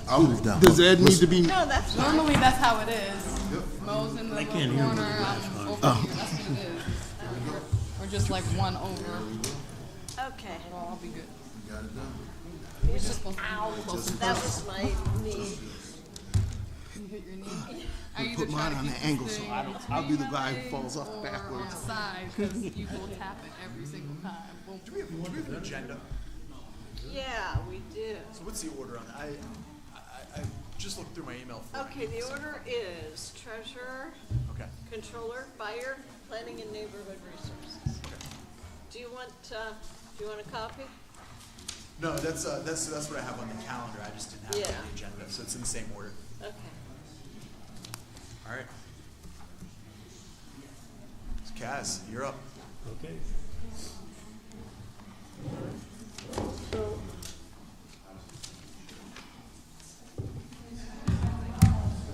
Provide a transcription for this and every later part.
Does Ed need to be? No, that's fine. Normally, that's how it is. Mo's in the little corner, I'm over here, that's what it is. Or just like one over, Okay. well, I'll be good. You We're just just, supposed to be close to that was my knee. You hit your knee. I either Put try mine to on keep the this angle so thing I'll be the between guy my who falls off legs or backwards. on the side, because you will tap it every single time. Boom. Do we have an agenda? Yeah, we do. So what's the order on that? I just looked through my email. Okay, the order is treasurer, Okay. controller, fire, planning and neighborhood resources. Do you want a copy? No, that's what I have on the calendar. I just didn't have it on the agenda, so it's in the same order. Okay. All right. So Kaz, you're up. Okay. So,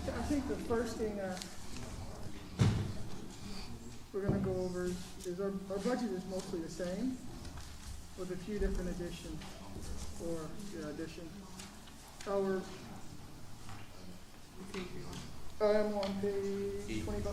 I think the first thing we're going to go over is our budget is mostly the same, with a few different additions, I'm on page 25.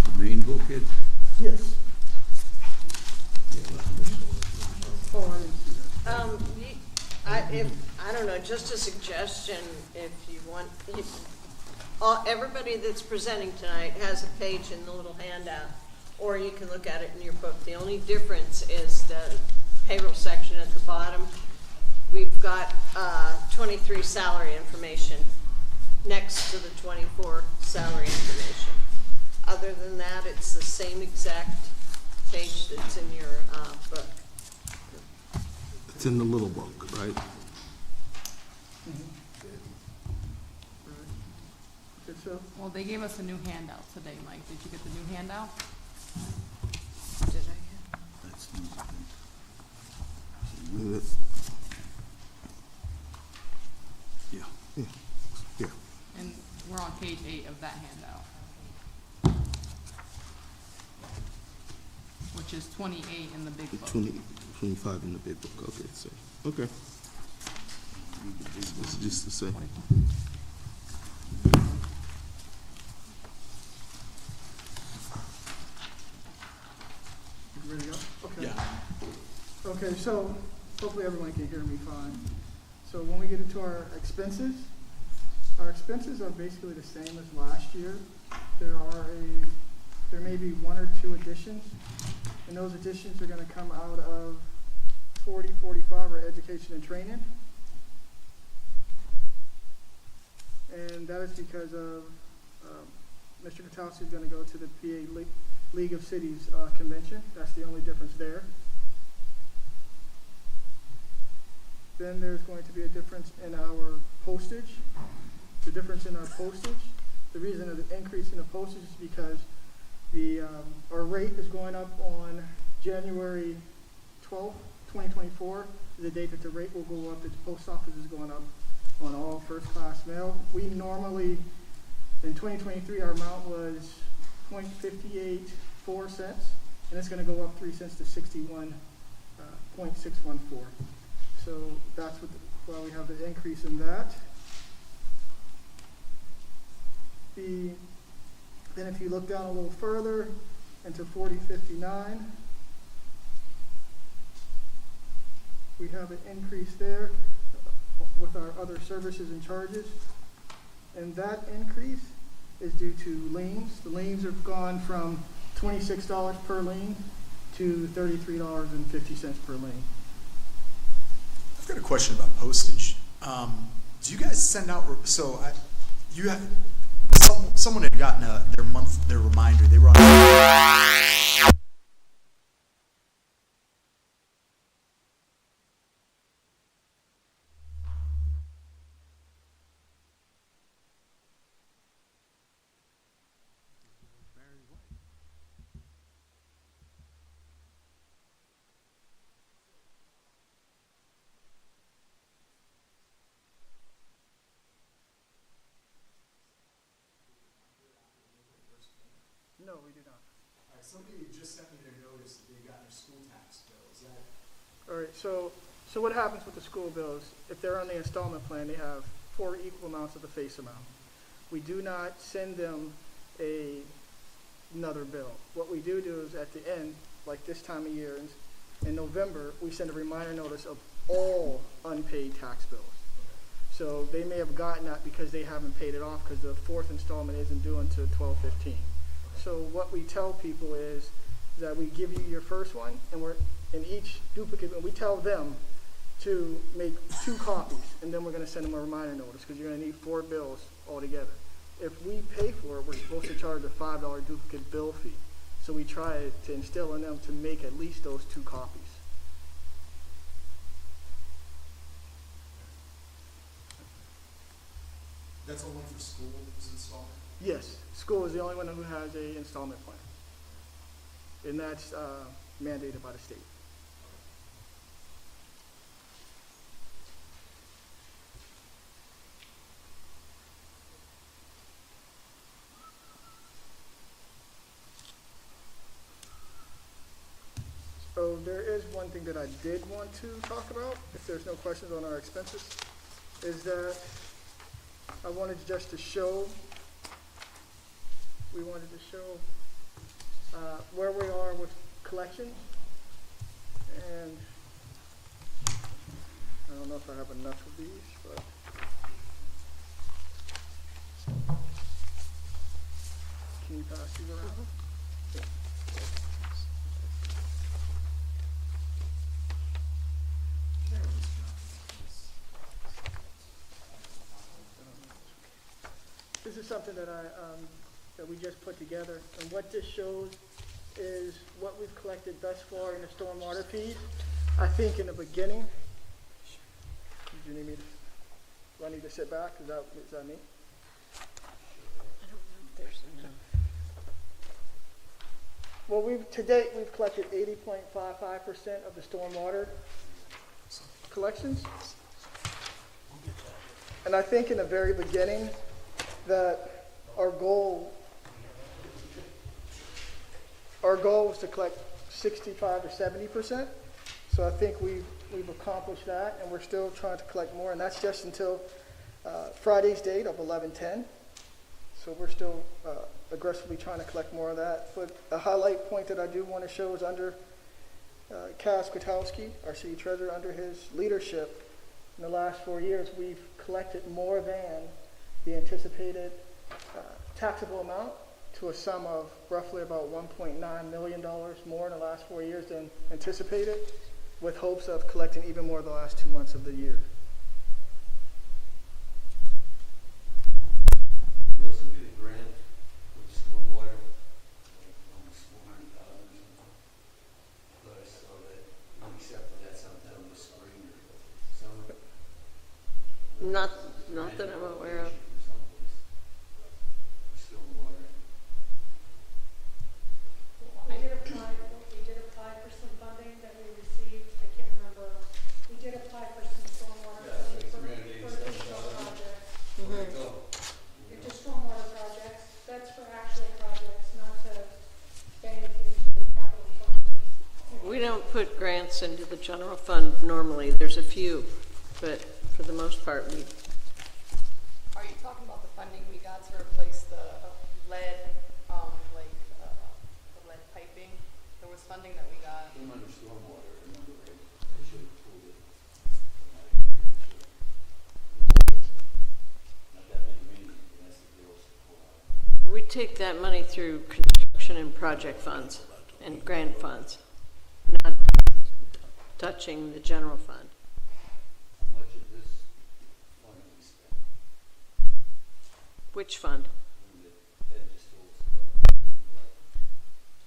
The main book is? Yes. Oh, I didn't see that. I don't know, just a suggestion, if you want, everybody that's presenting tonight has a page in the little handout, or you can look at it in your book. The only difference is the payroll section at the bottom. We've got 23 salary information next to the 24 salary information. Other than that, it's the same exact page that's in your book. It's in the little book, right? Good, so, Well, they gave us a new handout today, Mike. Did you get the new handout? Did I? That's not. Yeah. Yeah. Yeah. And we're on page 8 of that handout. Which is 28 in the big book. 25 in the big book. Okay, so okay. It's just the same. 24. you ready to go? Okay. Yeah. Okay, so hopefully everyone can hear me fine. So when we get into our expenses are basically the same as last year. There may be one or two additions, and those additions are gonna come out of 4045 or education and training. And that is because of, Mr. Katowski is gonna go to the PA League of Cities convention. That's the only difference there. Then there's going to be a difference in our postage. The difference in our postage, the reason of the increase in the postage is because our rate is going up on January 12th, 2024, the date that the rate will go up. The post office is going up on all first-class mail. We normally, in 2023, our amount was .584 cents, and it's going to go up 3 cents to 61.614. So that's why we have the increase in that. Then if you look down a little further into 4059, we have an increase there with our other services and charges. And that increase is due to liens. The liens have gone from $26 per lien to $33.50 per lien. I've got a question about postage. Do you guys send out? Someone had gotten their reminder. They were on. somebody just sent me their notice that they got their school tax bill, is that? All right, so what happens with the school bills, if they're on the installment plan, they have 4 equal amounts of the face amount. We do not send them another bill. What we do is at the end, like this time of year, in November, we send a reminder notice of all unpaid tax bills. So they may have gotten that because they haven't paid it off because the 4th installment isn't due until 12/15. So what we tell people is that we give you your first one, and we're in each duplicate, and we tell them to make 2 copies, and then we're going to send them a reminder notice because you're going to need 4 bills altogether. If we pay for it, we're supposed to charge a $5 duplicate bill fee. So we try to instill in them to make at least those 2 copies. That's only for school's installment? Yes, school is the only one who has a installment plan. And that's mandated by the state. So there is one thing that I did want to talk about, if there's no questions on our expenses, is that I wanted just to show, where we are with collections. And I don't know if I have enough of these, but can you pass these around? This is something that that we just put together, and what this shows is what we've collected thus far in the stormwater fees. I think in the beginning, do you need me to, do I need to sit back? Is that me? I don't know if there's enough. Well, to date, we've collected 80.55% of the stormwater collections. And I think in the very beginning that our goal was to collect 65 to 70%. So I think we've accomplished that, and we're still trying to collect more, and that's just until Friday's date of 11/10. So we're still aggressively trying to collect more of that. But a highlight point that I do want to show is under Kaz Kwiatkowski, our city treasurer. Under his leadership, in the last 4 years, we've collected more than the anticipated taxable amount, to a sum of roughly about $1.9 million more in the last 4 years than anticipated, with hopes of collecting even more the last 2 months of the year. We also get a grant with stormwater, like almost $400,000 or something. But I saw that we accepted that sometime this spring or summer. Not that I'm aware of. We did apply for some funding that we received. I can't remember. We did apply for some stormwater funding for additional projects. Just stormwater projects. That's for actual projects, not to bank into the capital fund. We don't put grants into the general fund normally. There's a few, but for the most part, we. Are you talking about the funding we got to replace the lead, the lead piping? There was funding that we got. Came under stormwater, remember, right? They should have pulled it. I'm not even sure. Not that many meetings, but that's the bills to pull out. We take that money through construction and project funds and grant funds, not touching the general fund. How much of this fund we spent? Which fund? Ed just told us about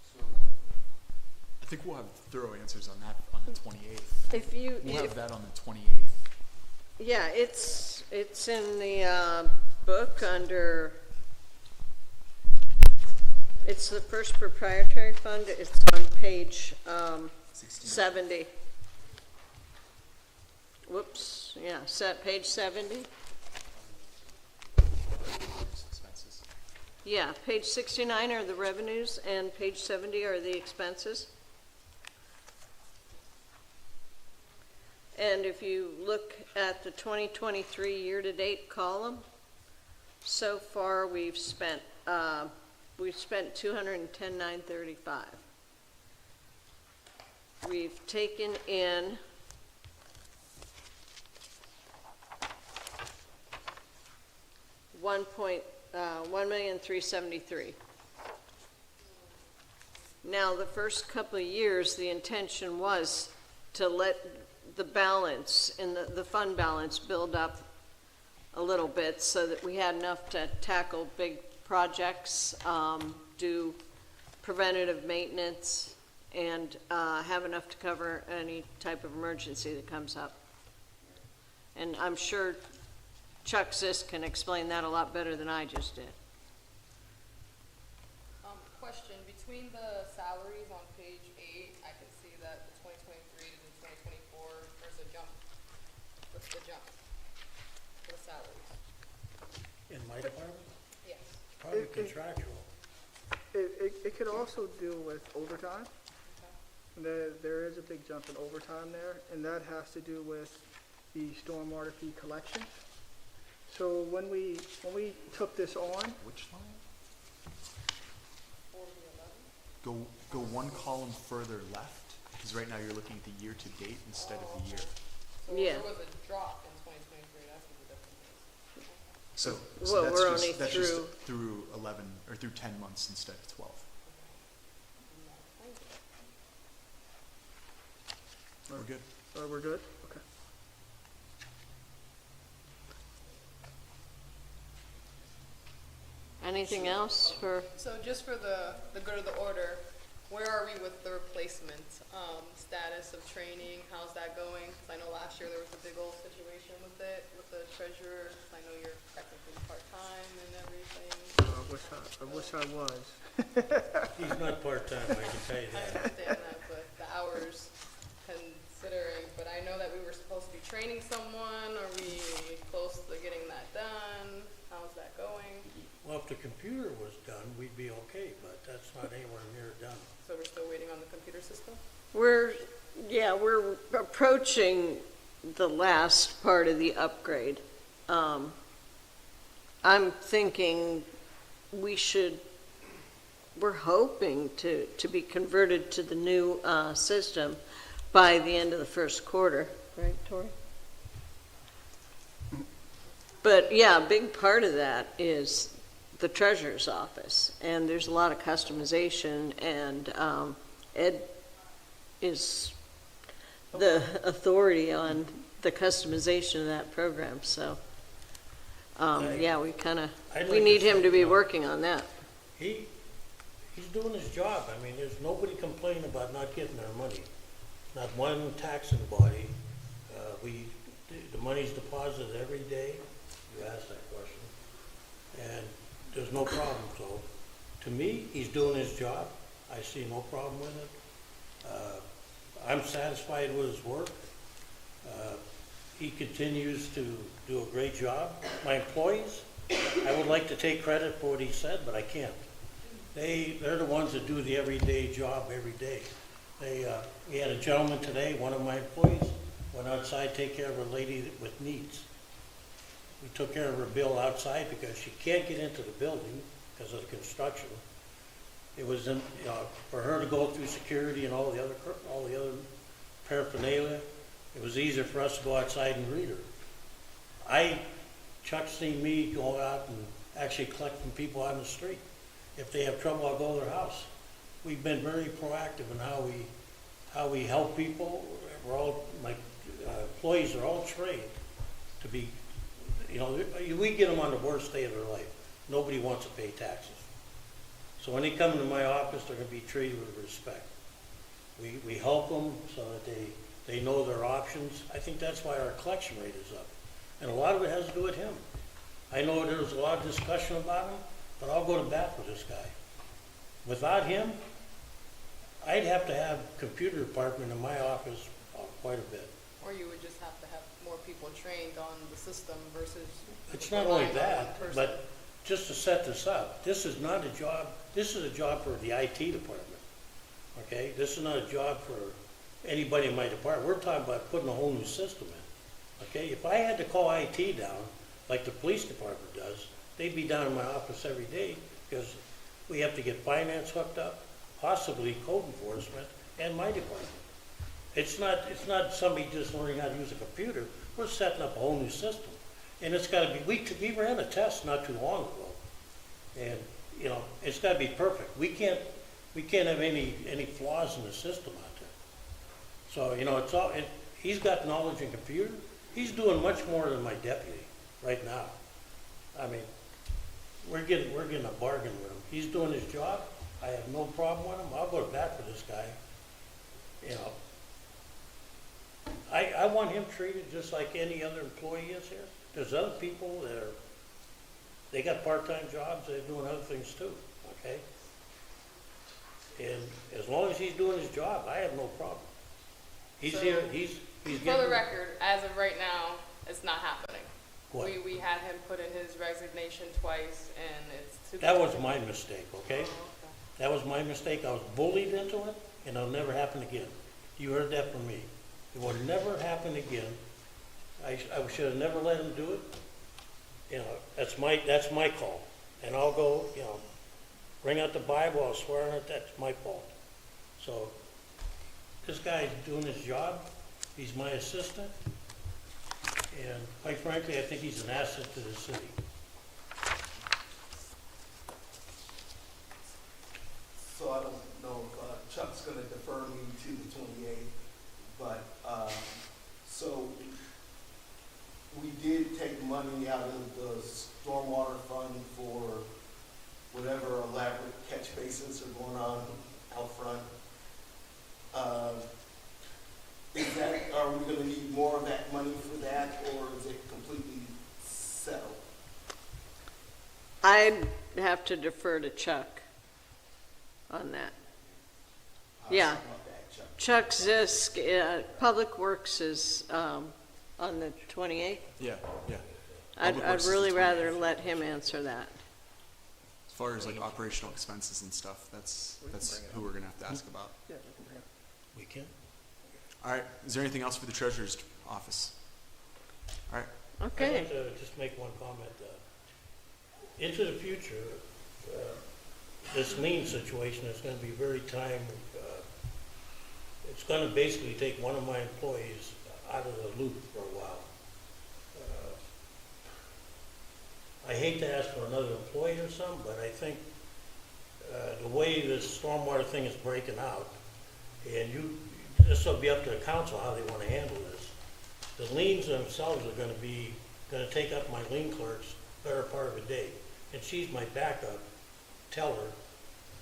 stormwater. I think we'll have thorough answers on that on the 28th. If you, We'll have that on the 28th. yeah, it's in the book under. It's the first proprietary fund. It's on page 70. Whoops, yeah, page 70. Expenses. Yeah, page 69 are the revenues, and page 70 are the expenses. And if you look at the 2023 year-to-date column, so far we've spent $210,935. We've taken in $1,373,000. Now, the first couple of years, the intention was to let the balance in the fund balance build up a little bit so that we had enough to tackle big projects, do preventative maintenance, and have enough to cover any type of emergency that comes up. And I'm sure Chuck Zisk can explain that a lot better than I just did. Question, between the salaries on page 8, I can see that the 2023 to the 2024, there's a jump. What's the jump for the salaries? In my department? Yes. Probably contractual. It could also deal with overtime. There is a big jump in overtime there, and that has to do with the stormwater fee collection. So when we took this on, Which line? Go one column further left, because right now you're looking at the year to date instead of the year. So Yeah. there was a drop in 2023, that's what the difference is. So Well, that's we're just, only that's through- just through 11, or through 10 months instead of 12. We're good. we're good? Okay. Anything else for, So just for the good of the order, where are we with the replacement status of training? How's that going? 'Cause I know last year there was a big old situation with it, with the treasurer. 'Cause I know you're technically part-time and everything. I wish I was. He's not part-time, I can tell you I that. understand that, but the hours considering, but I know that we were supposed to be training someone. Are we close to getting that done? How's that going? Well, if the computer was done, we'd be okay, but that's not anywhere near done. So we're still waiting on the computer system? we're approaching the last part of the upgrade. I'm thinking we're hoping to be converted to the new system by the end of the first quarter, right, Tori? But yeah, a big part of that is the treasurer's office, and there's a lot of customization, and Ed is the authority on the customization of that program, so yeah, we I'd we like need to him say, to be working on that. He's doing his job. I mean, there's nobody complaining about not getting their money. Not one taxing body. The money's deposited every day. You asked that question. And there's no problem. So, to me, he's doing his job. I see no problem with it. I'm satisfied with his work. He continues to do a great job. My employees, I would like to take credit for what he said, but I can't. They're the ones that do the everyday job every day. We had a gentleman today, one of my employees, went outside to take care of a lady with needs. We took care of her bill outside because she can't get into the building because of the construction. It was for her to go through security and all the other paraphernalia. It was easier for us to go outside and greet her. Chuck's seen me go out and actually collect from people on the street. If they have trouble, I'll go to their house. We've been very proactive in how we help people. My employees are all trained to be, we get them on the worst day of their life. Nobody wants to pay taxes. So when they come into my office, they're going to be treated with respect. We help them so that they know their options. I think that's why our collection rate is up. And a lot of it has to do with him. I know there was a lot of discussion about him, but I'll go to bat for this guy. Without him, I'd have to have a computer department in my office quite a bit. Or you would just have to have more people trained on the system versus. It's not only relying on that, one person. but just to set this up, this is not a job, this is a job for the IT department. Okay, this is not a job for anybody in my department. We're talking about putting a whole new system in. Okay, if I had to call IT down, like the police department does, they'd be down in my office every day, because we have to get finance hooked up, possibly code enforcement, and my department. It's not somebody just learning how to use a computer. We're setting up a whole new system. And it's gotta be, we ran a test not too long ago. And, you know, it's gotta be perfect. We can't have any flaws in the system out there. So, you know, he's got knowledge in computer. He's doing much more than my deputy right now. I mean, we're getting a bargain with him. He's doing his job. I have no problem with him. I'll go to bat for this guy. You know, I want him treated just like any other employee is here. There's other people that they got part-time jobs, they're doing other things too, okay? And as long as he's doing his job, I have no problem. He's So, here, he's getting. For the record, as of right now, it's not happening. What? We had him put in his resignation twice, and it's too. That was my mistake, okay? Okay. That was my mistake. I was bullied into it, and it'll never happen again. You heard that from me. It will never happen again. I should have never let him do it. You know, that's my call. And I'll go, you know, bring out the Bible, I'll swear on it, that's my fault. So, this guy's doing his job. He's my assistant. And quite frankly, I think he's an asset to the city. So I don't know if Chuck's gonna defer me to the 28th, but, so we did take money out of the stormwater fund for whatever elaborate catch basins are going on out front. Are we gonna need more of that money for that, or is it completely settled? I'd have to defer to Chuck on that. Yeah. Something like that, Chuck. Chuck Zisk, Public Works is on the 28th. Yeah, yeah. I'd Public Works is the really 28th. rather let him answer that. As far as like operational expenses and stuff, that's who we're gonna have to ask about. Yeah, we can bring it. We can. All right, is there anything else for the treasurer's office? All right, Okay. I'd like to just make one comment. Into the future, this lien situation is gonna be very it's gonna basically take one of my employees out of the loop for a while. I hate to ask for another employee or something, but I think the way this stormwater thing is breaking out, and this will be up to the council how they wanna handle this. The liens themselves are gonna take up my lien clerk's better part of a day. And she's my backup teller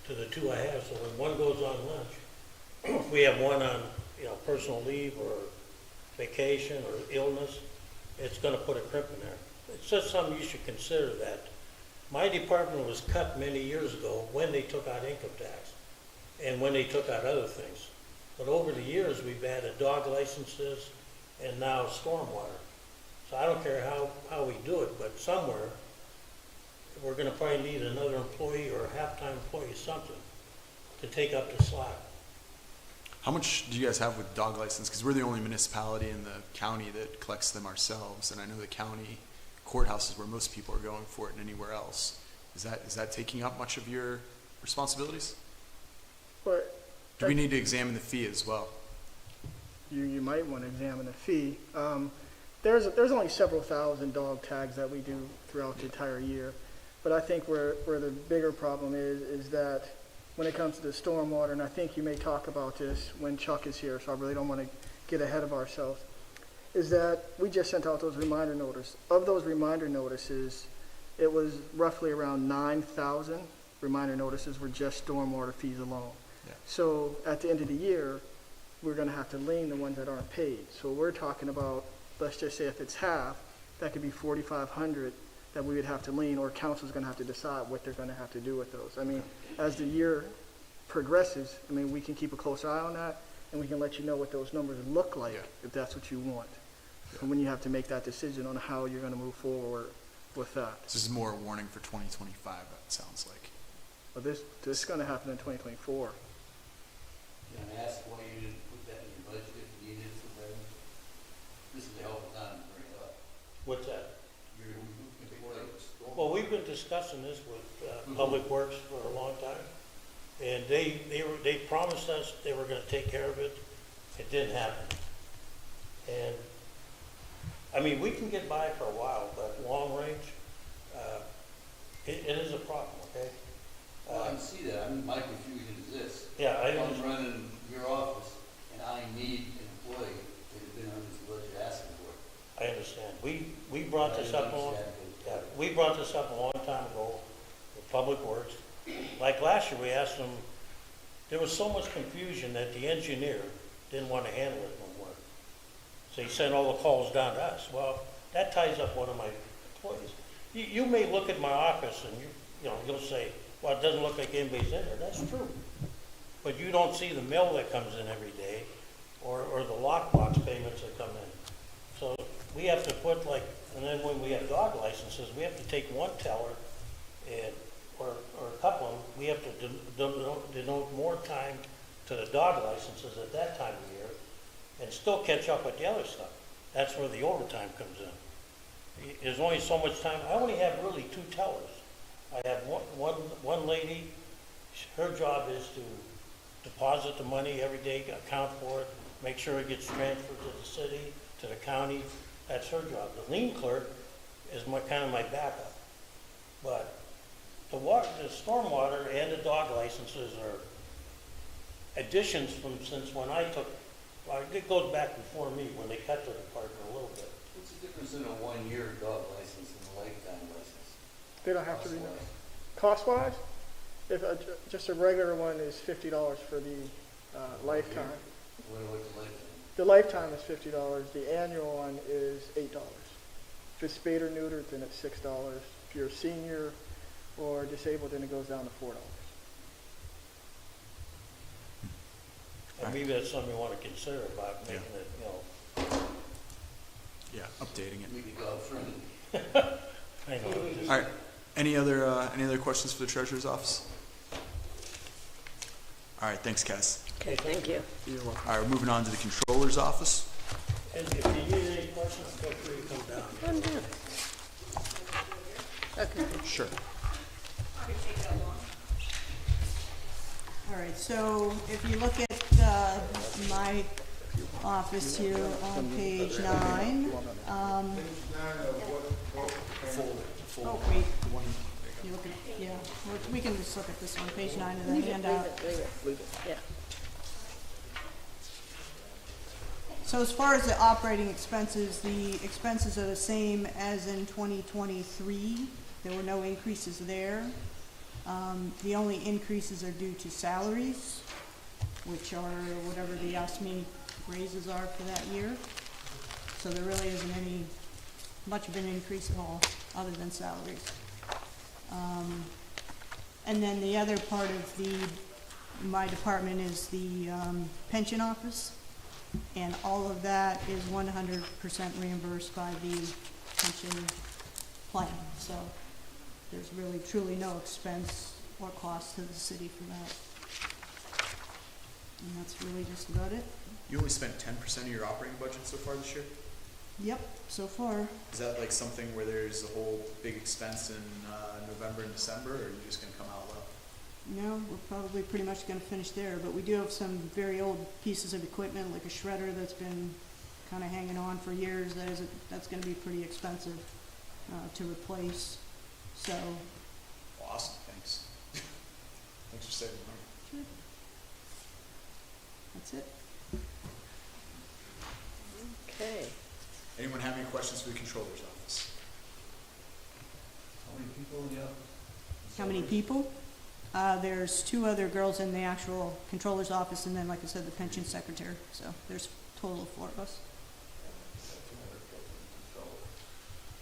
to the two I have, so when one goes on lunch, we have one on, you know, personal leave or vacation or illness, it's gonna put a crimp in there. It's just something you should consider that. My department was cut many years ago when they took out income tax and when they took out other things. But over the years, we've added dog licenses and now stormwater. So I don't care how we do it, but somewhere, we're gonna probably need another employee or a half-time employee, something, to take up the slack. how much do you guys have with dog license? Because we're the only municipality in the county that collects them ourselves, and I know the county courthouse is where most people are going for it and anywhere else. Is that taking up much of your responsibilities? But Do we need to examine the fee as well? you might want to examine the fee. There's only several thousand dog tags that we do throughout the entire year. But I think where the bigger problem is that when it comes to the stormwater, and I think you may talk about this when Chuck is here, so I really don't want to get ahead of ourselves, is that we just sent out those reminder notices. Of those reminder notices, it was roughly around 9,000 reminder notices were just stormwater fees alone. Yeah. So at the end of the year, we're going to have to lien the ones that aren't paid. So we're talking about, let's just say if it's half, that could be 4,500 that we would have to lien, or council's going to have to decide what they're going to have to do with those. I mean, as the year progresses, I mean, we can keep a close eye on that, and we can let you know what those numbers look like, Yeah. if that's what you want. And when you have to make that decision on how you're going to move forward with that. This is more a warning for 2025, it sounds like. But this is gonna happen in 2024. Can I ask why you didn't put that in your budget if you needed it for them? This is the help time to bring it up. What's that? Your employees. Well, we've been discussing this with Public Works for a long time, and they promised us they were gonna take care of it. It didn't happen. And, I mean, we can get by for a while, but long range, it is a problem, okay? Well, I can see that. I mean, my confusion is this. Yeah, I If don't, I'm running your office and I need an employee that has been under this budget asking for it. I understand. We brought this up a long, I yeah, we brought this up a long time ago with Public Works. Like last year, we asked them, there was so much confusion that the engineer didn't want to handle it no more. So he sent all the calls down to us. Well, that ties up one of my employees. You may look at my office and you'll say, well, it doesn't look like anybody's in there. That's true. But you don't see the mail that comes in every day or the lockbox payments that come in. So we have to put and then when we have dog licenses, we have to take one teller or a couple of them, we have to denote more time to the dog licenses at that time of year and still catch up with the other stuff. That's where the overtime comes in. There's only so much time. I only have really 2 tellers. I have one lady, her job is to deposit the money every day, account for it, make sure it gets transferred to the city, to the county. That's her job. The lien clerk is kind of my backup. But the stormwater and the dog licenses are additions since when I took, it goes back before me, when they cut the department a little bit. What's the difference in a 1-year dog license and a lifetime license? They don't have to renew. Cost-wise? Cost-wise, if just a regular one is $50 for the lifetime. What about the lifetime? The lifetime is $50. The annual one is $8. If it's spayed or neutered, then it's $6. If you're a senior or disabled, then it goes down to $4. And maybe that's something you want to consider about making it, Yeah, updating it. We could go friendly. I know. All right, any other questions for the treasurer's office? All right, thanks, Cass. Okay, thank you. You're welcome. All right, we're moving on to the controller's office. And if you need any questions, feel free to come down. Come down. Okay. Sure. All right, so if you look at my office here on page 9, oh, wait, you look at, yeah, we can just look at this one, page 9 of the handout. Leave it, yeah. So as far as the operating expenses, the expenses are the same as in 2023. There were no increases there. The only increases are due to salaries, which are whatever the ASME raises are for that year. So there really isn't much of an increase at all, other than salaries. And then the other part of my department is the pension office, and all of that is 100% reimbursed by the pension plan. So there's really truly no expense or cost to the city for that. And that's really just about it. You only spent 10% of your operating budget so far this year? Yep, so far. Is that like something where there's a whole big expense in November and December, or are you just gonna come out low? No, we're probably pretty much gonna finish there, but we do have some very old pieces of equipment, like a shredder that's been kinda hanging on for years. That's gonna be pretty expensive, to replace, so. Awesome, thanks. Thanks for saving money. Sure. That's it. Okay. Anyone have any questions for the controller's office? How many people in the office? How many people? There's 2 other girls in the actual controller's office, and then, like I said, the pension secretary. So there's a total of 4 of us.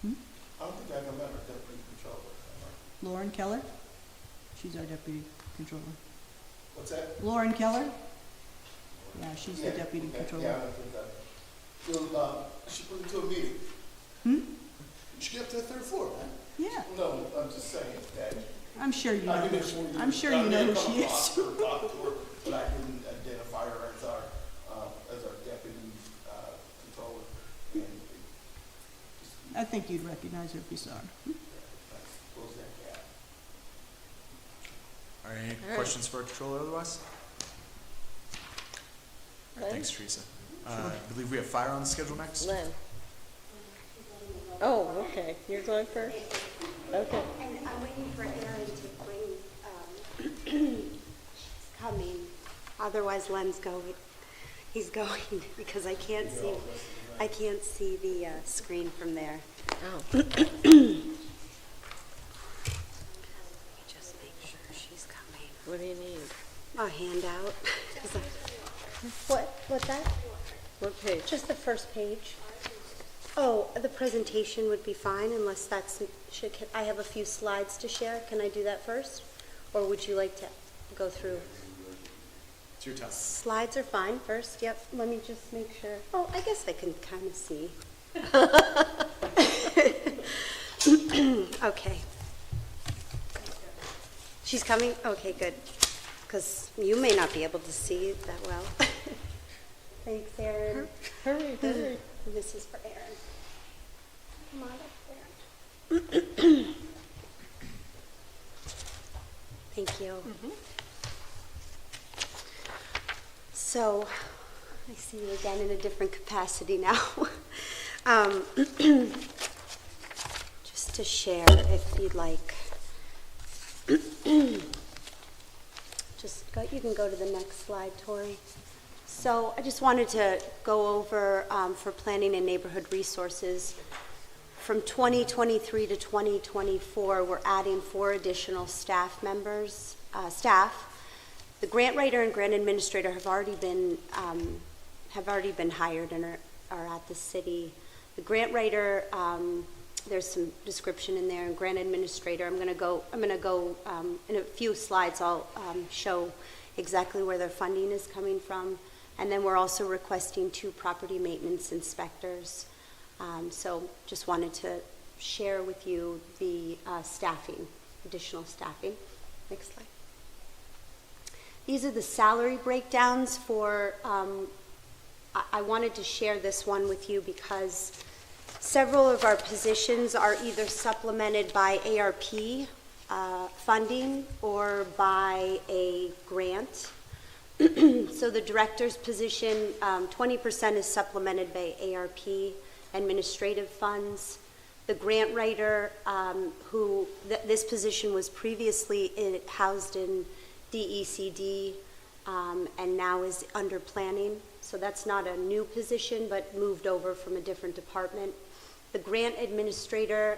I don't think I can remember deputy controller. Lauren Keller, she's our deputy controller. What's that? Lauren Keller? Yeah, she's the Yeah, deputy okay, controller. Yeah, I don't think that. Well, she put it to a meeting. Hmm? You should get up to the third floor, man. Yeah, No, I'm just saying that. I'm sure you know I who can she, inform I'm sure you know who she is. Talk to her, but I can identify her as our deputy, controller. And I think you'd recognize her if you saw her. let's close that gap. All right, any All right. questions for our controller otherwise? All right, thanks, Teresa. I believe we have fire on the schedule next. Len. Oh, okay, you're going first? Okay. And I'm waiting for Erin to bring, she's coming. Otherwise Len's going. He's going because I can't see the screen from there. Oh. Let me just make sure she's coming. What do you need? A handout. 'Cause what's that? What page? Just the first page. Oh, the presentation would be fine unless that's, I have a few slides to share. Can I do that first? Or would you like to go through? It's your time. Slides are fine first, yep. Let me just make sure. Oh, I guess I can kind of see. Okay. She's coming? Okay, good. Because you may not be able to see it that well. Thanks, Erin. Hurry, hurry. This is for Erin. Come on up, Erin. Thank you. So, I see you again in a different capacity now. Just to share, if you'd like. Just go, you can go to the next slide, Tori. So I just wanted to go over for planning and neighborhood resources. From 2023 to 2024, we're adding 4 additional staff members, The grant writer and grant administrator have already been hired and are at the city. The grant writer, there's some description in there, and grant administrator, I'm gonna go in a few slides, I'll show exactly where their funding is coming from. And then we're also requesting 2 property maintenance inspectors. So just wanted to share with you the additional staffing. Next slide. These are the salary breakdowns for, I wanted to share this one with you because several of our positions are either supplemented by ARP funding or by a grant. So the director's position, 20% is supplemented by ARP administrative funds. The grant writer, this position was previously housed in DECD and now is under planning. So that's not a new position, but moved over from a different department. The grant administrator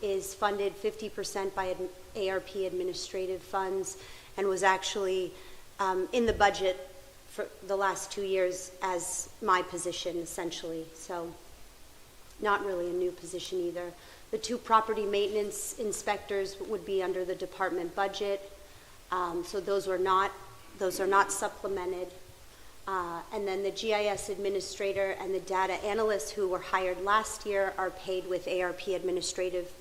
is funded 50% by ARP administrative funds and was actually in the budget for the last 2 years as my position, essentially. So not really a new position either. The 2 property maintenance inspectors would be under the department budget. So those are not supplemented. And then the GIS administrator and the data analysts who were hired last year are paid with ARP administrative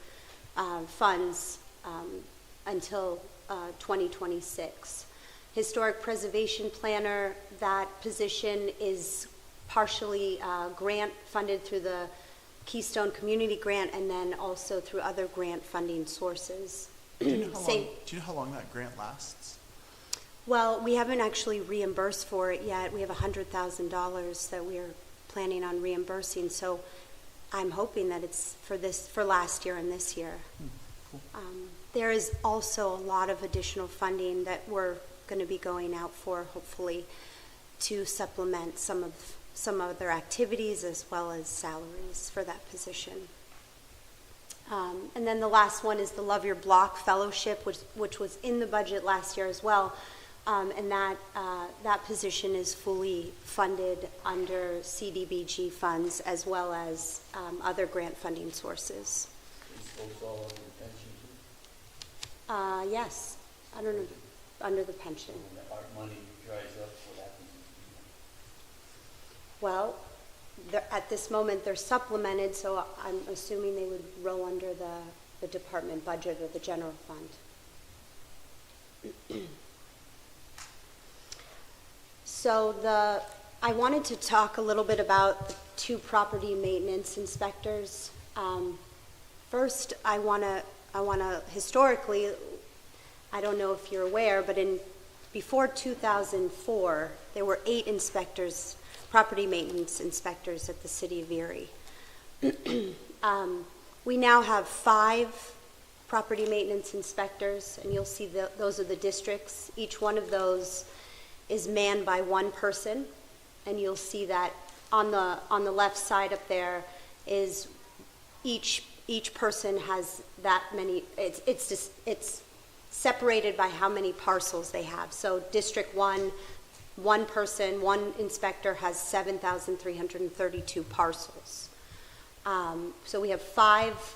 funds until 2026. Historic preservation planner, that position is partially grant funded through the Keystone Community Grant and then also through other grant funding sources. Do you know how long that grant lasts? Well, we haven't actually reimbursed for it yet. We have $100,000 that we are planning on reimbursing. So I'm hoping that it's for last year and this year. Cool. There is also a lot of additional funding that we're going to be going out for, hopefully, to supplement some of their activities as well as salaries for that position. And then the last one is the Love Your Block Fellowship, which was in the budget last year as well. And that position is fully funded under CDBG funds as well as other grant funding sources. Yes, I don't know, under the pension. When the art money dries up, what happens? Well, at this moment, they're supplemented, so I'm assuming they would roll under the department budget or the general fund. So I wanted to talk a little bit about the 2 property maintenance inspectors. First, I want to historically, I don't know if you're aware, but before 2004, there were 8 inspectors, property maintenance inspectors at the city of Erie. We now have 5 property maintenance inspectors, and you'll see those are the districts. Each one of those is manned by 1 person, and you'll see that on the left side up there is each person has that many. It's separated by how many parcels they have. So District 1 person, 1 inspector has 7,332 parcels. So we have 5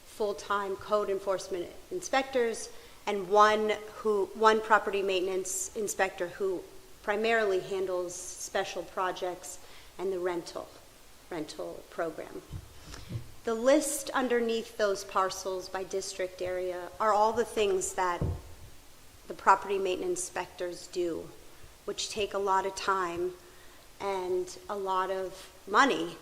full-time code enforcement inspectors and one property maintenance inspector who primarily handles special projects and the rental program. The list underneath those parcels by district area are all the things that the property maintenance inspectors do, which take a lot of time and a lot of money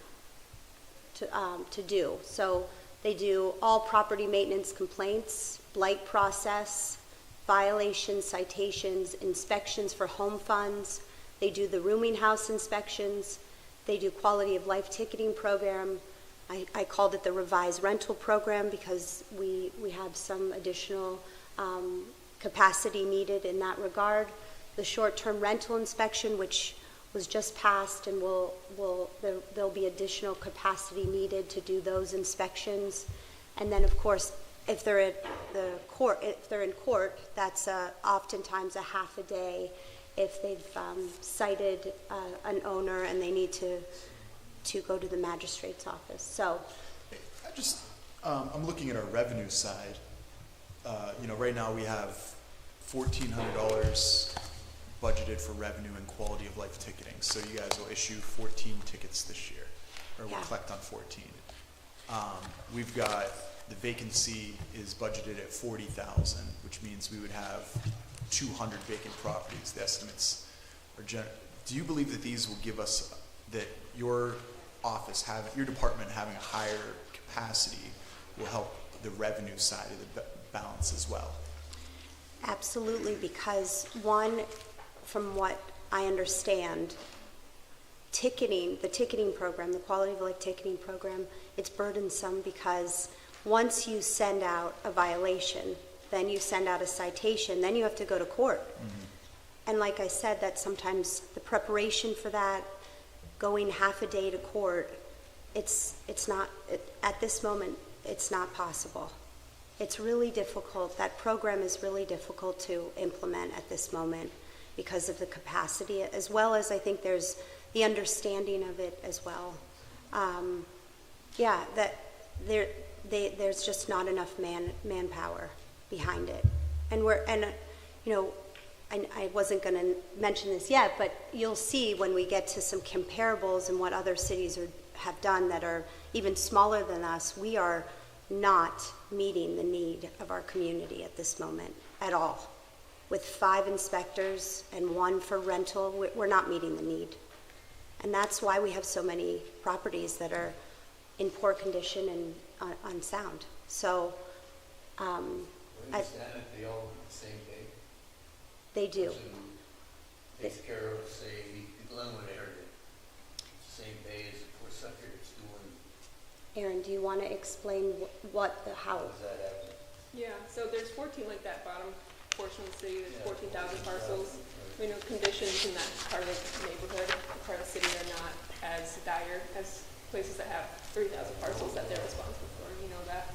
to do. So they do all property maintenance complaints, blight process, violations, citations, inspections for home funds. They do the rooming house inspections. They do quality of life ticketing program. I called it the revised rental program because we have some additional capacity needed in that regard. The short-term rental inspection, which was just passed, and there'll be additional capacity needed to do those inspections. And then, of course, if they're in court, that's oftentimes a half a day if they've cited an owner and they need to go to the magistrate's office. So, I'm looking at our revenue side. Right now we have $1,400 budgeted for revenue and quality of life ticketing. So you guys will issue 14 tickets this year, or we'll collect on 14. We've got the vacancy is budgeted at 40,000, which means we would have 200 vacant properties. The estimates are do you believe that these will give us, that your department having a higher capacity will help the revenue side of the balance as well? absolutely, because one, from what I understand, the ticketing program, the quality of life ticketing program, it's burdensome because once you send out a violation, then you send out a citation, then you have to go to court. Mm-hmm. And like I said, that sometimes the preparation for that, going half a day to court, it's not, at this moment, it's not possible. It's really difficult. That program is really difficult to implement at this moment because of the capacity, as well as I think there's the understanding of it as well. That there's just not enough manpower behind it. I wasn't going to mention this yet, but you'll see when we get to some comparables and what other cities have done that are even smaller than us, we are not meeting the need of our community at this moment at all. With 5 inspectors and 1 for rental, we're not meeting the need. And that's why we have so many properties that are in poor condition and unsound. So, They all on the same day? They do. Person takes care of, say, the Glenwood area, it's the same pay as for Sucker it's doing. Aaron, do you want to explain how? How does that happen? Yeah, so there's 14, like that bottom portion of the city, there's 14,000 parcels. We know conditions in that part of the neighborhood, part of the city are not as dire as places that have 3,000 parcels that they're responsible for, you know that.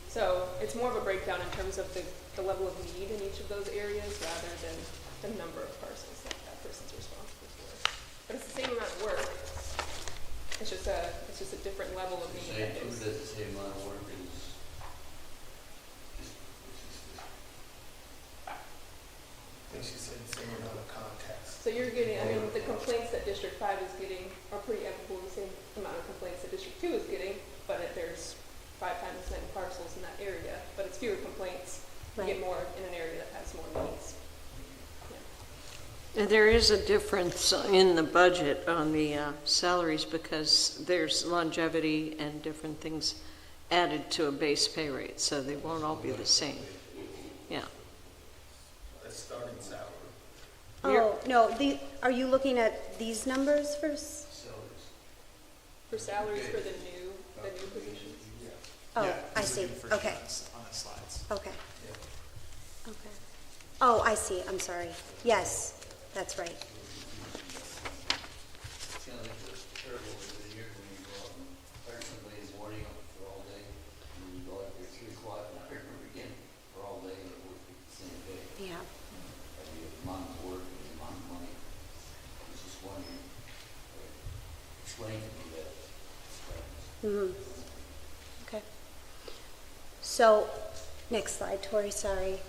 So it's more of a breakdown in terms of the level of need in each of those areas rather than the number of parcels that that person's responsible for. But it's the same amount of work. It's just a different level of need. Say two does the same amount of work as I think she said the same amount of context. So you're getting, the complaints that District 5 is getting are pretty equal, the same 2 is getting, but there's 5 times as many parcels in that area, but it's fewer complaints. You Right. get more in an area that has more needs. And there is a difference in the budget on the salaries because there's longevity and different things added to a base pay rate, so they won't all be the same. Yeah. That's starting salary. Oh, no, are you looking at these numbers first? For salaries for the new positions. Oh, Yeah, I these are see, the first okay, ones on the slides. okay. Okay. Oh, I see, I'm sorry. Yes, that's right. It's kind of like the terrible of the year when you go out and fire somebody's warning up for all day, and you go out there 3 o'clock and fire them again for all day, and work the same day. Yeah. And you have amount of work and the amount of money. I was just wondering, explain to me that. Okay. So, next slide, Tori, sorry.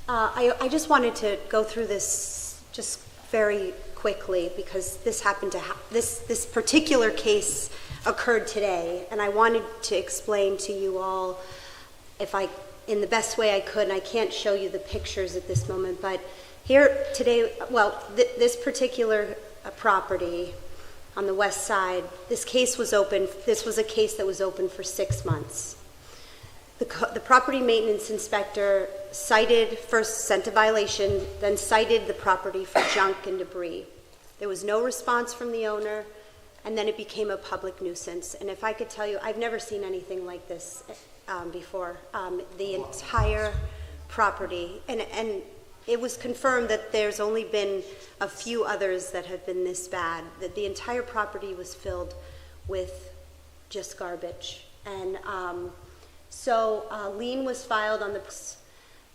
I just wanted to go through this just very quickly because this happened to this particular case occurred today, and I wanted to explain to you all in the best way I could, and I can't show you the pictures at this moment, but here today, this particular property on the west side, this was a case that was open for 6 months. The property maintenance inspector first sent a violation, then cited the property for junk and debris. There was no response from the owner, and then it became a public nuisance. And if I could tell you, I've never seen anything like this before. The entire property, and it was confirmed that there's only been a few others that have been this bad, that the entire property was filled with just garbage. And so lien was filed on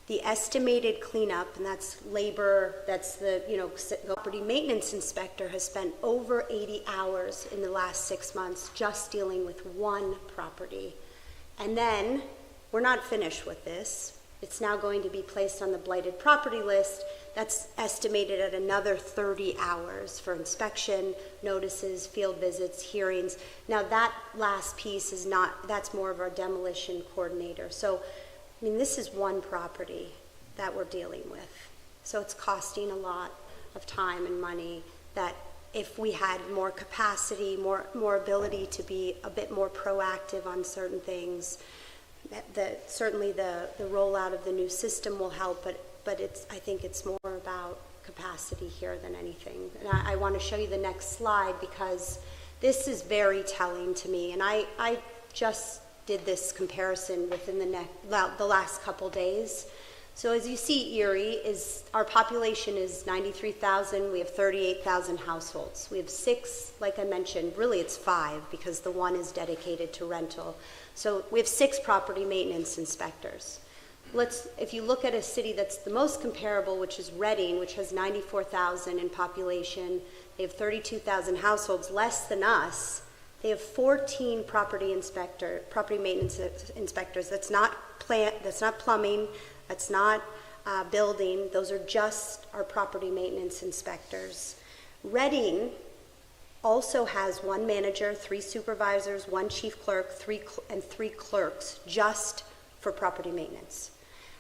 the estimated cleanup, and that's labor, that's the property maintenance inspector has spent over 80 hours in the last 6 months just dealing with one property. And then, we're not finished with this. It's now going to be placed on the blighted property list. That's estimated at another 30 hours for inspection, notices, field visits, hearings. Now that last piece that's more of our demolition coordinator. So, I mean, this is one property that we're dealing with. So it's costing a lot of time and money that if we had more capacity, more ability to be a bit more proactive on certain things, certainly the rollout of the new system will help, but I think it's more about capacity here than anything. And I want to show you the next slide because this is very telling to me. And I just did this comparison within the last couple days. So as you see, Erie our population is 93,000. We have 38,000 households. We have 6, like I mentioned, really it's 5 because the one is dedicated to rental. So we have 6 property maintenance inspectors. If you look at a city that's the most comparable, which is Reading, which has 94,000 in population, they have 32,000 households, less than us. They have 14 property maintenance inspectors. That's not plumbing, that's not building. Those are just our property maintenance inspectors. Reading also has 1 manager, 3 supervisors, 1 chief clerk, 3 clerks just for property maintenance.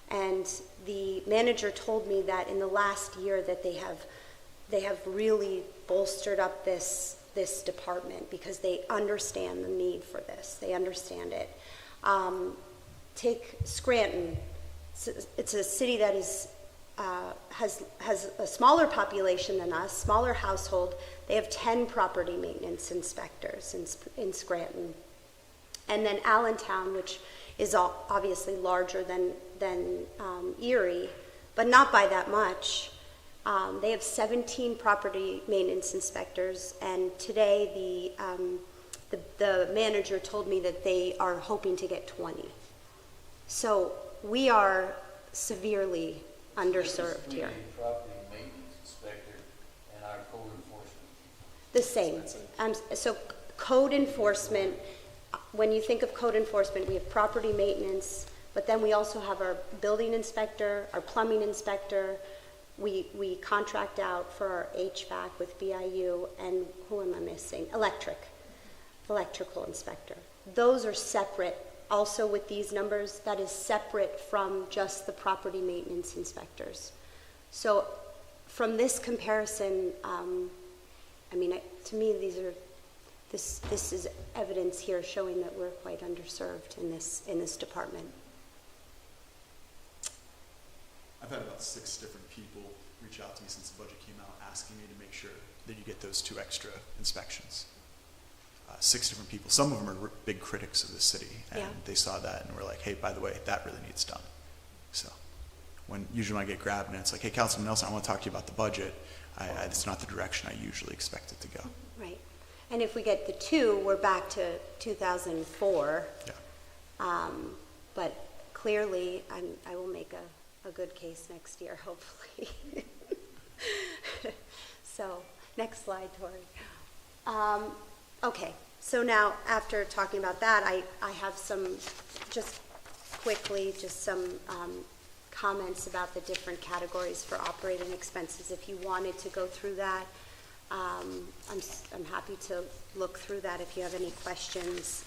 And the manager told me that in the last year that they have really bolstered up this department because they understand the need for this. They understand it. Take Scranton. It's a city that has a smaller population than us, smaller household. They have 10 property maintenance inspectors in Scranton. And then Allentown, which is obviously larger than Erie, but not by that much. They have 17 property maintenance inspectors, and today the manager told me that they are hoping to get 20. So we are severely underserved here. Property maintenance inspector and our code enforcement. The same. So code enforcement, when you think of code enforcement, we have property maintenance, but then we also have our building inspector, our plumbing inspector. We contract out for our HVAC with BIU, and who am I missing? Electric. electrical inspector. Those are separate. Also with these numbers, that is separate from just the property maintenance inspectors. So from this comparison, to me, this is evidence here showing that we're quite underserved in this department. I've had about 6 different people reach out to me since the budget came out, asking me to make sure that you get those 2 extra inspections. 6 different people. Some of them are big critics of the city, and Yeah. they saw that and were like, hey, by the way, that really needs done. So usually when I get grabbed and it's like, hey, Councilman Nelson, I want to talk to you about the budget, it's not the direction I usually expect it to go. Right. And if we get the 2, we're back to 2004. Yeah. But clearly, I will make a good case next year, hopefully. So, next slide, Tori. Okay, so now, after talking about that, I have some, just quickly, some comments about the different categories for operating expenses. If you wanted to go through that, I'm happy to look through that if you have any questions.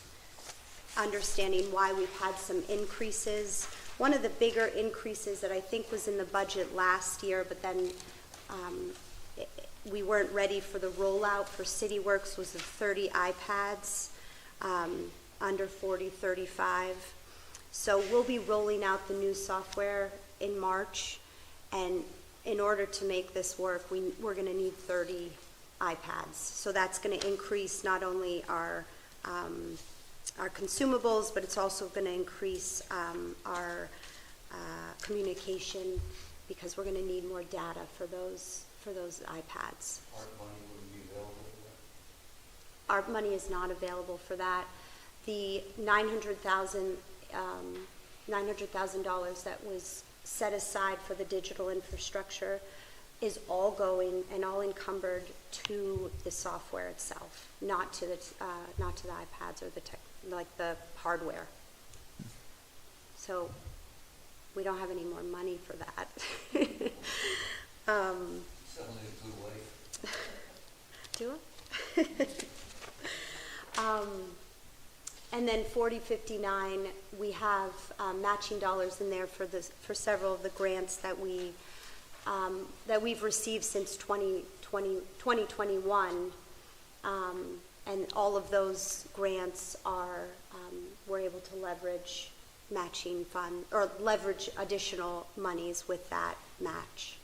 Understanding why we've had some increases. One of the bigger increases that I think was in the budget last year, but then we weren't ready for the rollout for CityWorks, was the 30 iPads, under 40, 35. So we'll be rolling out the new software in March, and in order to make this work, we're going to need 30 iPads. So that's going to increase not only our consumables, but it's also going to increase our communication, because we're going to need more data for those iPads. Art money wouldn't be available for that? Art money is not available for that. The $900,000 that was set aside for the digital infrastructure is all going and all encumbered to the software itself, not to the iPads or the hardware. So we don't have any more money for that. Certainly a good wife. Do it. And then 4059, we have matching dollars in there for several of the grants that we've received since 2021, and all of those grants we're able to leverage matching fund, or leverage additional monies with that match.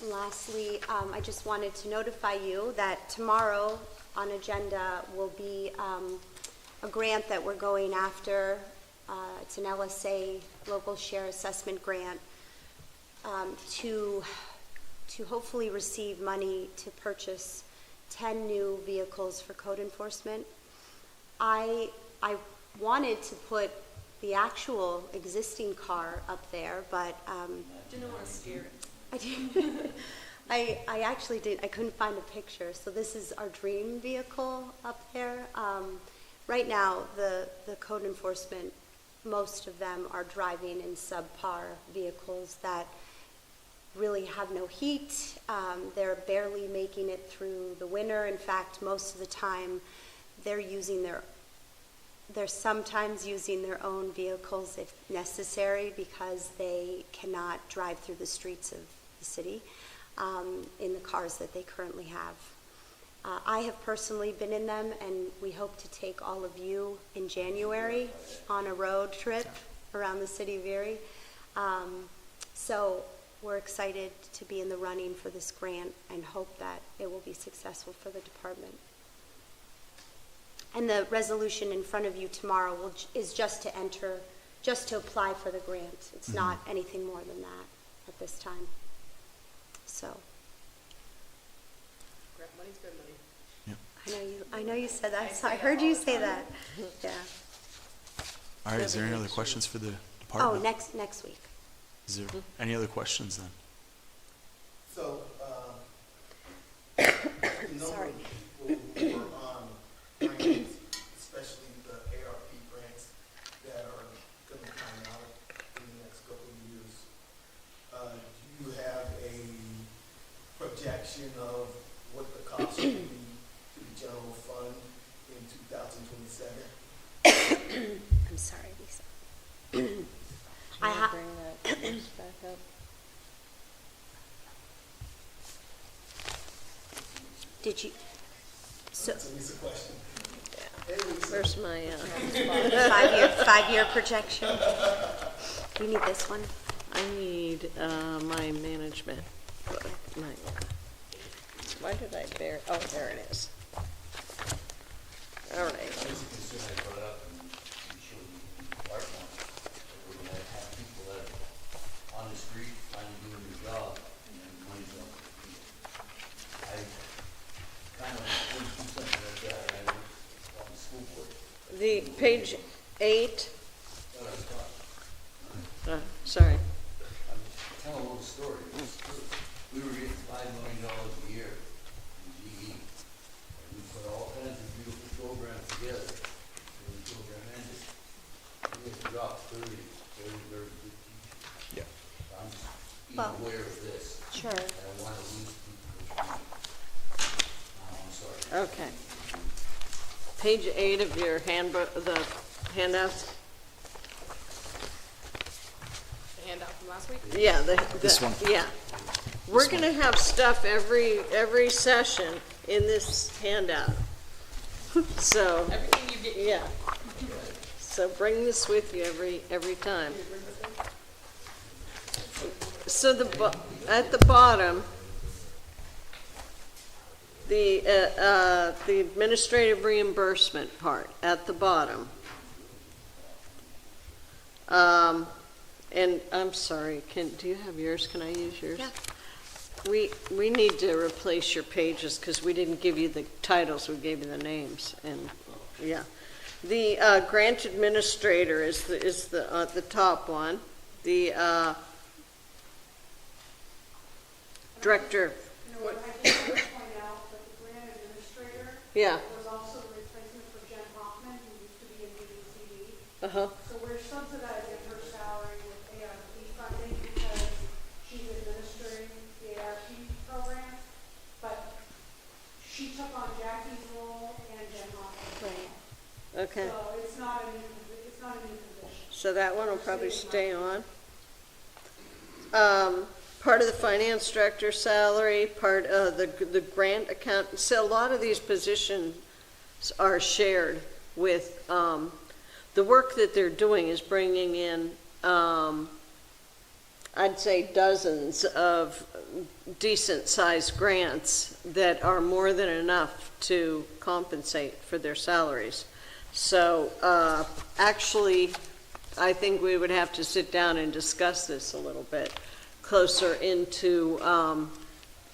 Lastly, I just wanted to notify you that tomorrow on agenda will be a grant that we're going after. It's an LSA, Local Share Assessment Grant, to hopefully receive money to purchase 10 new vehicles for code enforcement. I wanted to put the actual existing car up there, but Didn't want to scare it. I didn't. I actually didn't. I couldn't find a picture. So this is our dream vehicle up there. Right now, the code enforcement, most of them are driving in subpar vehicles that really have no heat. They're barely making it through the winter. In fact, most of the time, they're sometimes using their own vehicles if necessary, because they cannot drive through the streets of the city in the cars that they currently have. I have personally been in them, and we hope to take all of you in January on a road trip around the city of Erie. So we're excited to be in the running for this grant and hope that it will be successful for the department. And the resolution in front of you tomorrow is just to apply for the grant. It's not anything more than that at this time. So. Grant money's good money. I know you said that. I heard you say that. Yeah. All right, is there any other questions for the Oh, department? next week. Is there any other questions then? So, Sorry. people who are on grants, especially the ARP grants that are going to come out in the next couple of years, do you have a projection of what the cost will be I'm sorry, Lisa. Can ha- bring that piece back up? Did you, so, That's a question. Where's my, five-year projection? You need this one? I need, my management book, why did I bear, oh, there it is. All right. That was a concern I brought up and showed you art one. We're gonna have people that are on the street finally doing their job and then money's up. I kind of want to do something like that, I was on the school board. The page 8, But I was taught. sorry. I'm telling a little story. It's true. We were getting $5 million a year in GE. And we put all kinds of beautiful programs together. And the program ended. We had dropped 30 very, very good teachers. Yeah. I'm just being Well- aware of this. Sure. And I want to lose people. I'm sorry. Okay. Page 8 of your handbook, the handouts? The handout from last week? Yeah, This one. Yeah. We're gonna have stuff every session in this handout. So, Everything you get. yeah. So bring this with you every time. So at the bottom, the administrative reimbursement part at the bottom. And I'm sorry, do you have yours? Can I use yours? Yeah. We need to replace your pages because we didn't give you the titles, we gave you the names, and, yeah. The grant administrator is the top one. The director, You know what, I just want to point out that the grant administrator yeah, was also a replacement for Jen Hoffman, who used to be in BDCD. uh-huh, So we're subsidizing her salary with ARP funding because she's administering the ARP program. But she took on Jackie's role and Jen Hoffman's role. okay. So it's not a new position. So that one will probably stay on. Part of the finance director salary, part of the grant account, so a lot of these positions are shared with, the work that they're doing is bringing in, I'd say dozens of decent-sized grants that are more than enough to compensate for their salaries. So, actually, I think we would have to sit down and discuss this a little bit closer into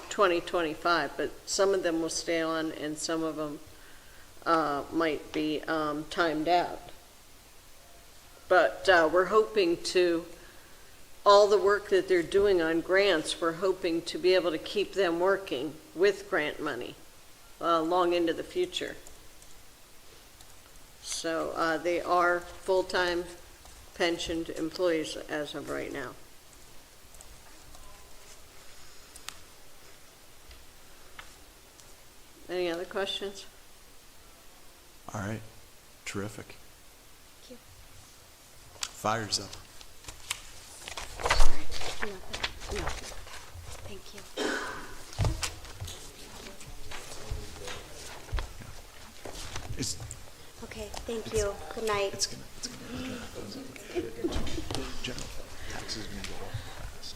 2025, but some of them will stay on and some of them might be timed out. But we're hoping to, all the work that they're doing on grants, we're hoping to be able to keep them working with grant money long into the future. So they are full-time pensioned employees as of right now. Any other questions? All right. Terrific. Thank you. Fire's up. No. Thank you. It's Okay, thank you. Good night. it's gonna general taxes are gonna go up fast.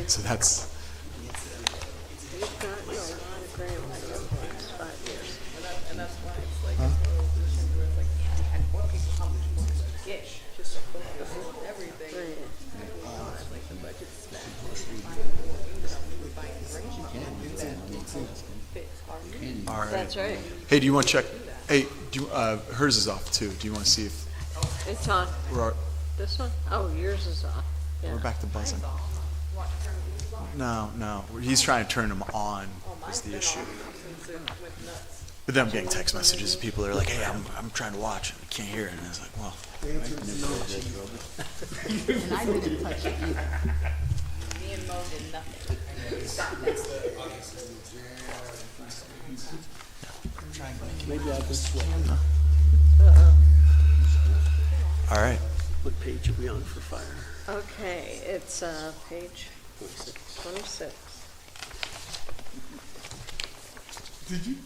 So that's We've gotten a lot of grant money over the last 5 years. And that's why it's like, it's one of those positions where it's like, you had more people how much more to get, just to focus on everything. Right. Like the budget's smashed. We're buying great, you can't do that. Fix our needs. all right. That's right. Hey, do you want to check? Hey, hers is off too. Do you want to see if It's on. This one? Oh, yours is off. Yeah. we're back to buzzing? No. He's trying to turn them on. Is the issue? Since it went nuts. But then I'm getting text messages. People are like, "Hey, I'm trying to watch. I can't hear it." And I was like, "Well, The answer is no, chief. And I didn't touch it either. Me and Mo did nothing. Maybe I can switch. all right." What page are we on for fire? Okay, it's, page 26. Did you?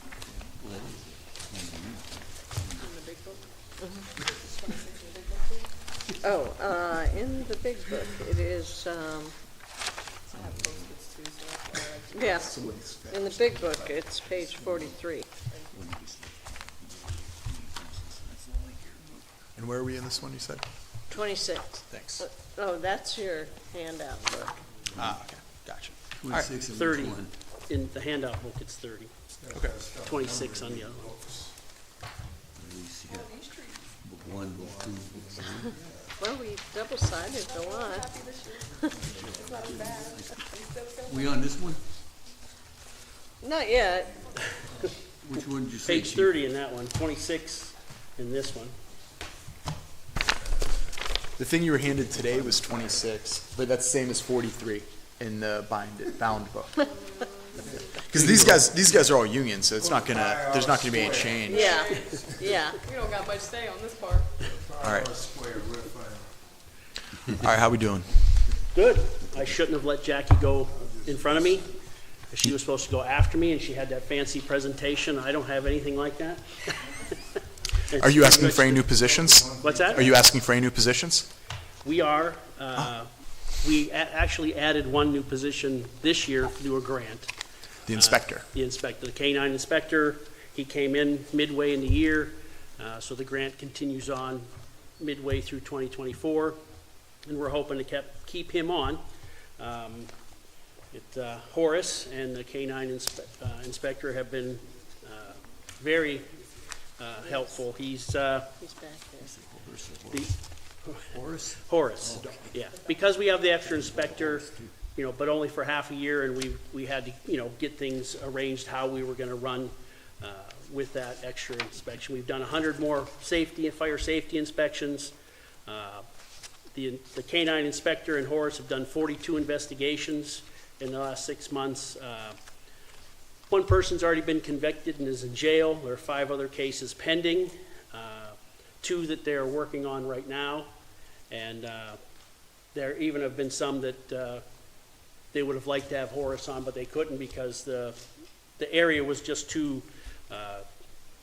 Oh, in the big book, it is, yeah, in the big book, it's page 43. And where are we in this one? You said? 26. Thanks. Oh, that's your handout book. Ah, okay, gotcha. 26 and 30. 21. In the handout book, it's 30. Okay. 26 on the other one. At least you got book 1, book 2, book 3. Well, we double-sided, go on. We on this one? Not yet. Which one did you say? Page 30 in that one, 26 in this one. The thing you were handed today was 26, but that's the same as 43 in the bound book. Because these guys are all union, so it's not gonna. There's not gonna be any change. Yeah, yeah. We don't got much say on this part. All right. All right. How we doing? Good. I shouldn't have let Jackie go in front of me. She was supposed to go after me, and she had that fancy presentation. I don't have anything like that. Are you asking for any new positions? What's that? Are you asking for any new positions? We are. We actually added one new position this year through a grant. The inspector. The inspector, the K-9 inspector, he came in midway in the year, so the grant continues on midway through 2024, and we're hoping to keep him on. Horace and the K-9 inspector have been very helpful. He's He's back there. Horace, yeah. Because we have the extra inspector, but only for half a year, and we had to, get things arranged how we were gonna run with that extra inspection. We've done 100 more fire safety inspections. The K-9 inspector and Horace have done 42 investigations in the last 6 months. One person's already been convicted and is in jail. There are 5 other cases pending, 2 that they're working on right now. And there even have been some that they would have liked to have Horace on, but they couldn't because the area was just too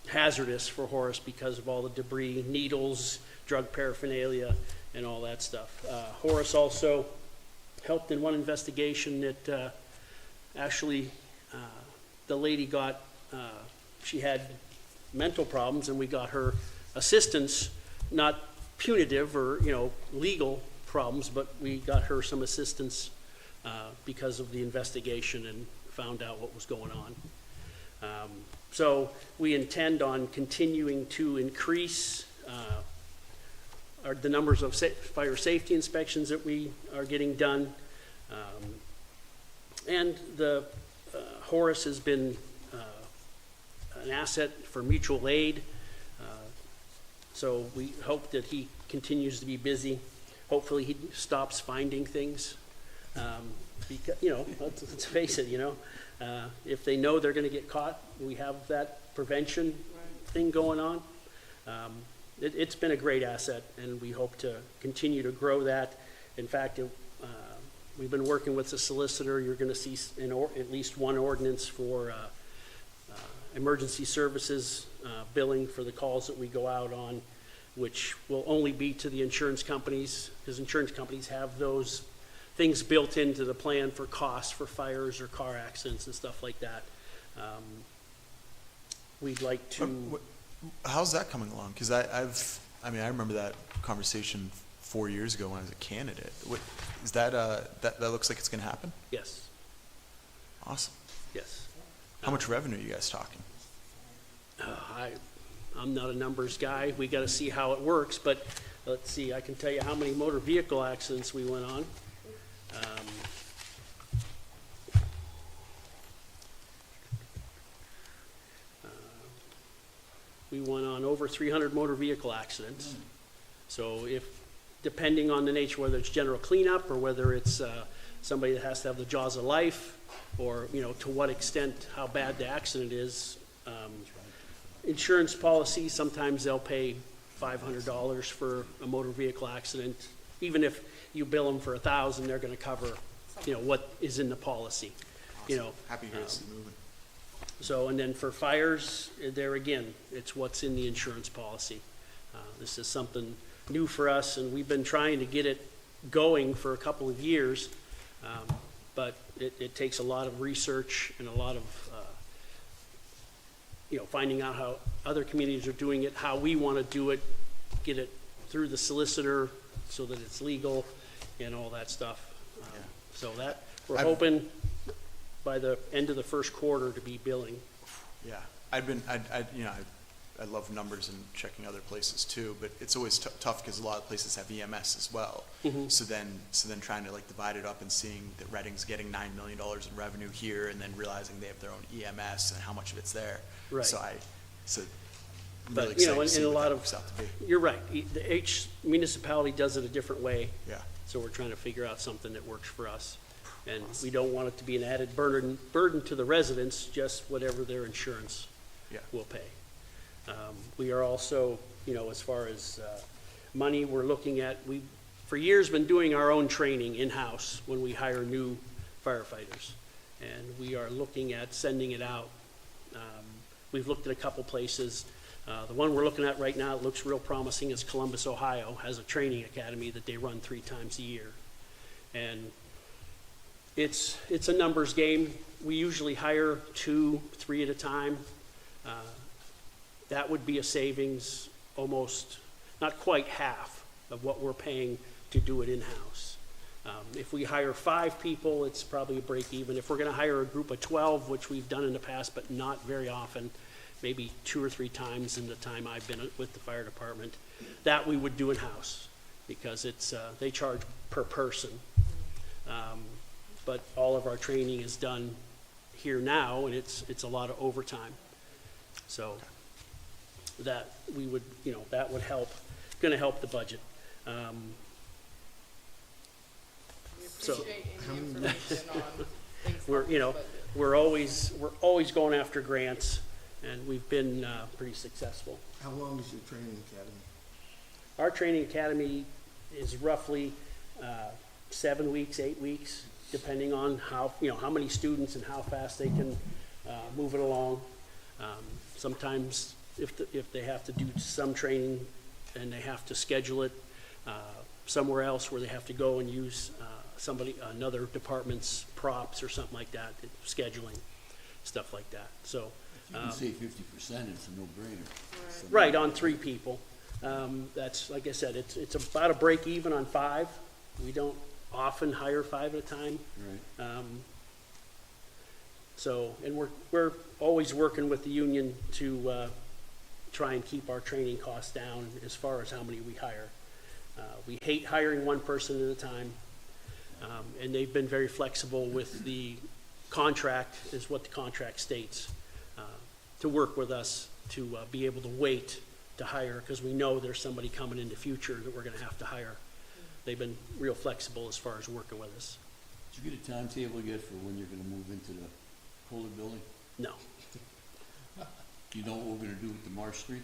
hazardous for Horace because of all the debris, needles, drug paraphernalia, and all that stuff. Horace also helped in one investigation that actually the lady she had mental problems, and we got her assistance, not punitive or legal problems, but we got her some assistance because of the investigation and found out what was going on. So we intend on continuing to increase the numbers of fire safety inspections that we are getting done. And the Horace has been an asset for mutual aid. So we hope that he continues to be busy. Hopefully he stops finding things. Because, let's face it, if they know they're going to get caught, we have that prevention thing going on. It's been a great asset, and we hope to continue to grow that. In fact, we've been working with the solicitor. You're going to see at least one ordinance for emergency services billing for the calls that we go out on, which will only be to the insurance companies, because insurance companies have those things built into the plan for costs for fires or car accidents and stuff like that. We'd like to. How's that coming along? Because I remember that conversation 4 years ago when I was a candidate. What is that? That looks like it's going to happen. Yes. Awesome. Yes. How much revenue are you guys talking? I'm not a numbers guy. We got to see how it works, but let's see. I can tell you how many motor vehicle accidents we went on. we went on over 300 motor vehicle accidents. So if, depending on the nature, whether it's general cleanup or whether it's somebody that has to have the jaws of life, or, you know, to what extent, how bad the accident is. Insurance policy, sometimes they'll pay $500 for a motor vehicle accident. Even if you bill them for $1,000, they're gonna cover, you know, what is in the policy, you know. Happy to hear this is moving. So, and then for fires, there again, it's what's in the insurance policy. This is something new for us, and we've been trying to get it going for a couple of years. But it takes a lot of research and a lot of, you know, finding out how other communities are doing it, how we want to do it, get it through the solicitor so that it's legal and all that stuff. So that, we're hoping by the end of the first quarter to be billing. Yeah, I love numbers and checking other places too, but it's always tough because a lot of places have EMS as well. Mm-hmm. So then trying to like divide it up and seeing that Reading's getting $9 million in revenue here, and then realizing they have their own EMS and how much of it's there. Right. So I'm But, really you know, excited to see in a what lot that of, works out to be. you're right, each municipality does it a different way. Yeah. So we're trying to figure out something that works for us. And we don't want it to be an added burden to the residents, just whatever their insurance will pay. We are also, you know, as far as money, we're looking at, we've for years been doing our own training in-house when we hire new firefighters. And we are looking at sending it out. We've looked at a couple places. The one we're looking at right now, it looks real promising, is Columbus, Ohio, has a training academy that they run 3 times a year. And it's a numbers game. We usually hire 2, 3 at a time. That would be a savings, almost, not quite half of what we're paying to do it in-house. If we hire 5 people, it's probably a break even. If we're gonna hire a group of 12, which we've done in the past, but not very often, maybe 2 or 3 times in the time I've been with the fire department, that we would do in-house, because it's, they charge per person. But all of our training is done here now, and it's a lot of overtime. So that we would, you know, that would help, gonna help the budget. We So- appreciate any information on things. We're, you know, but- we're always going after grants, and we've been pretty successful. How long is your training academy? Our training academy is roughly 7 weeks, 8 weeks, depending on how, you know, how many students and how fast they can move it along. Sometimes if they have to do some training and they have to schedule it somewhere else where they have to go and use another department's props or something like that, scheduling, stuff like that. So, If you can save 50%, it's a no-brainer. right, on 3 people. That's, like I said, it's about a break even on 5. We don't often hire 5 at a time. Right. So, and we're always working with the union to try and keep our training costs down as far as how many we hire. We hate hiring one person at a time, and they've been very flexible with the contract, is what the contract states, to work with us to be able to wait to hire, because we know there's somebody coming in the future that we're gonna have to hire. They've been real flexible as far as working with us. Did you get a timetable yet for when you're gonna move into the Kohler building? No, Do you know what we're gonna do with the Marsh Street?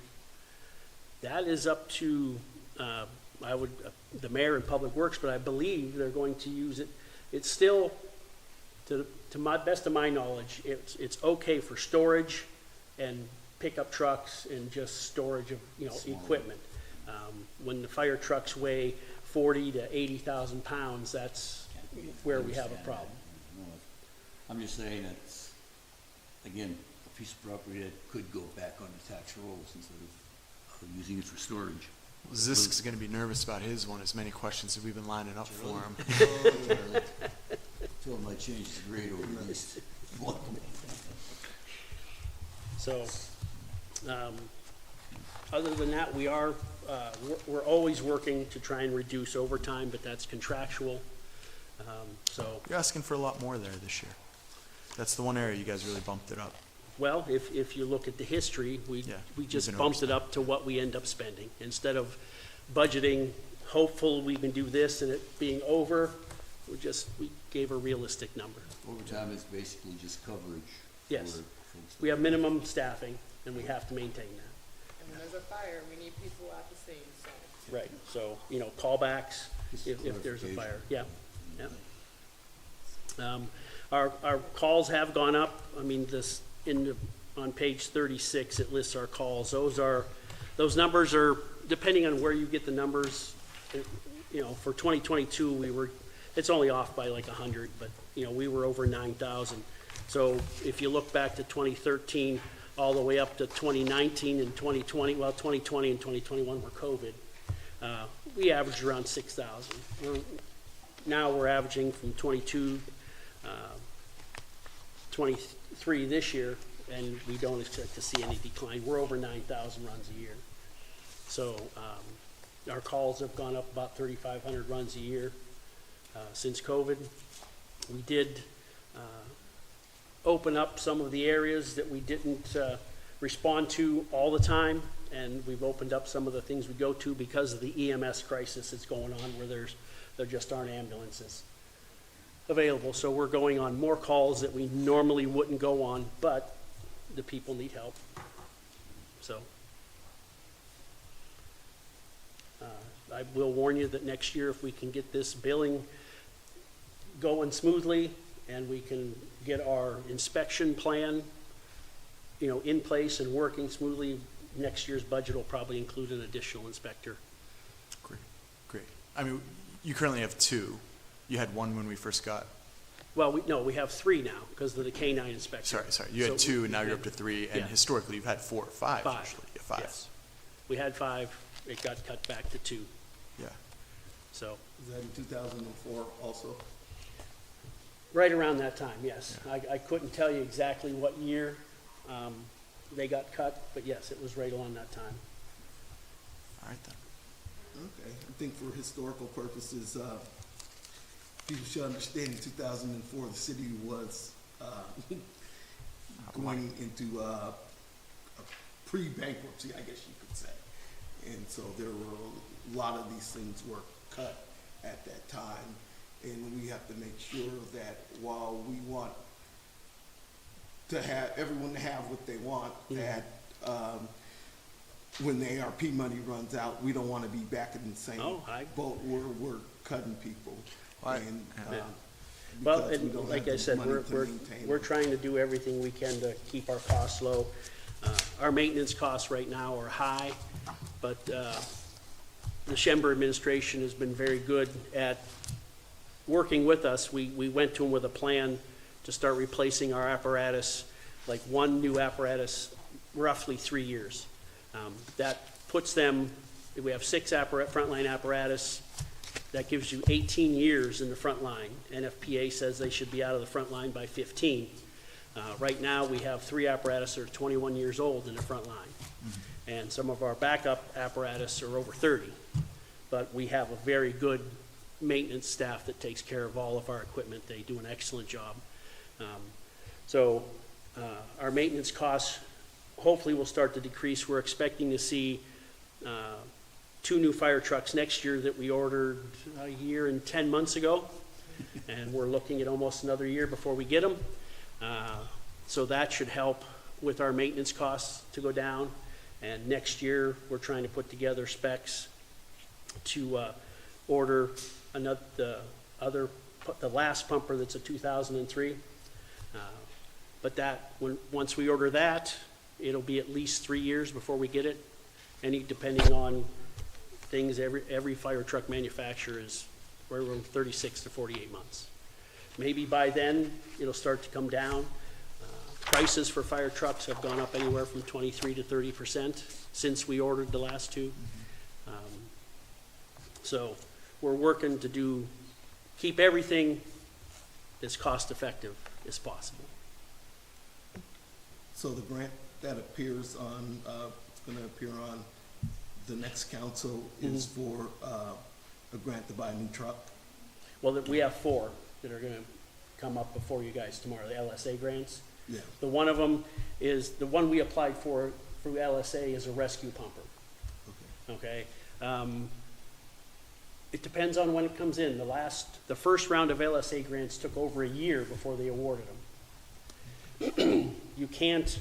that is up to, the mayor and Public Works, but I believe they're going to use it. It's still, to my best of my knowledge, it's okay for storage and pickup trucks and just storage of, you know, Small. equipment. When the fire trucks weigh 40 to 80,000 pounds, that's where we have a Understand problem. that. No, I'm just saying that's, again, a piece of property that could go back on the tax rolls instead of using it for storage. Zisk's gonna be nervous about his one, as many questions as we've been lining up for him. Tell him I changed the grade over at least one. So, other than that, we're always working to try and reduce overtime, but that's contractual. So, You're asking for a lot more there this year. That's the one area you guys really bumped it up. Well, if you look at the history, we Yeah, just we've been bumped it up to what we end up spending. Instead of budgeting, hopeful we can do this and it being over, we gave a realistic number. Overtime is basically just coverage. Yes. for folks that- We have minimum staffing, and we have to maintain that. And when there's a fire, we need people at the scene, so. Right, so, callbacks, Just if there's a fire, clarification. yeah. Our calls have gone up, I mean, on page 36, it lists our calls. Those numbers are, depending on where you get the numbers, for 2022, it's only off by like 100, but, we were over 9,000. So if you look back to 2013, all the way up to 2019 and 2020, 2020 and 2021 were COVID, we averaged around 6,000. Now we're averaging from 23 this year, and we don't expect to see any decline. We're over 9,000 runs a year. So our calls have gone up about 3,500 runs a year since COVID. We did open up some of the areas that we didn't respond to all the time, and we've opened up some of the things we go to because of the EMS crisis that's going on, where there just aren't ambulances available. So we're going on more calls that we normally wouldn't go on, but the people need help. So I will warn you that next year, if we can get this billing going smoothly and we can get our inspection plan, in place and working smoothly, next year's budget will probably include an additional inspector. Great. I mean, you currently have 2. You had 1 when we first got, Well, we have 3 now because of the K-9 inspector. sorry. You had So 2 and now we you're had- up to 3, and yeah. historically you've had 4 or 5 5. usually. Yeah, 5. Yes. We had 5, it got cut back to 2, Yeah. so. Is that in 2004 also? Right around that time, yes. I couldn't tell you exactly what year they got cut, but yes, it was right along that time. All right then. Okay, I think for historical purposes, people should understand in 2004, the city was going into a pre-bankruptcy, I guess you could say. And so there were, a lot of these things were cut at that time. And we have to make sure that while we want to have, everyone to have what they want, that when the ARP money runs out, we don't want to be back in the same boat where we're cutting people. And, Well, because we and don't like have I the said, money to maintain we're them. trying to do everything we can to keep our costs low. Our maintenance costs right now are high, but the Schember administration has been very good at working with us. We went to them with a plan to start replacing our apparatus, like 1 new apparatus, roughly 3 years. That puts them, we have 6 frontline apparatus. That gives you 18 years in the front line. NFPA says they should be out of the front line by 15. Right now, we have 3 apparatus that are 21 years old in the front line. And some of our backup apparatus are over 30. But we have a very good maintenance staff that takes care of all of our equipment. They do an excellent job. So our maintenance costs hopefully will start to decrease. We're expecting to see 2 new fire trucks next year that we ordered a year and 10 months ago. And we're looking at almost another year before we get them. So that should help with our maintenance costs to go down. And next year, we're trying to put together specs to order the last pumper that's a 2003. But once we order that, it'll be at least 3 years before we get it. Depending on things, every fire truck manufacturer is right around 36 to 48 months. Maybe by then, it'll start to come down. Prices for fire trucks have gone up anywhere from 23 to 30% since we ordered the last 2. So we're working to keep everything as cost effective as possible. So the grant that appears on, it's gonna appear on the next council is for a grant to buy a new truck? Well, we have 4 that are gonna come up before you guys tomorrow, the LSA grants. Yeah. The one of them is, the one we applied for through LSA is a rescue pumper. Okay? It depends on when it comes in. The first round of LSA grants took over a year before they awarded them. You can't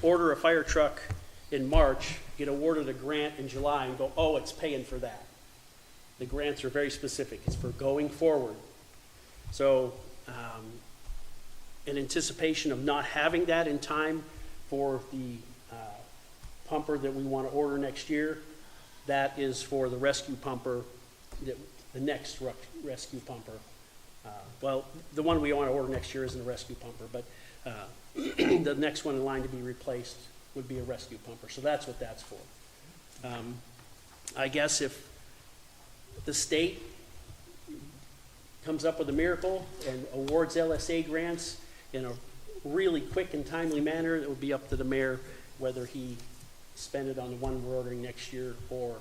order a fire truck in March, get awarded a grant in July and go, oh, it's paying for that. The grants are very specific. It's for going forward. So, in anticipation of not having that in time for the pumper that we want to order next year, that is for the rescue pumper, the next rescue pumper. Well, the one we want to order next year isn't a rescue pumper, but the next one in line to be replaced would be a rescue pumper. So that's what that's for. I guess if the state comes up with a miracle and awards LSA grants in a really quick and timely manner, it would be up to the mayor whether he spent it on the one we're ordering next year or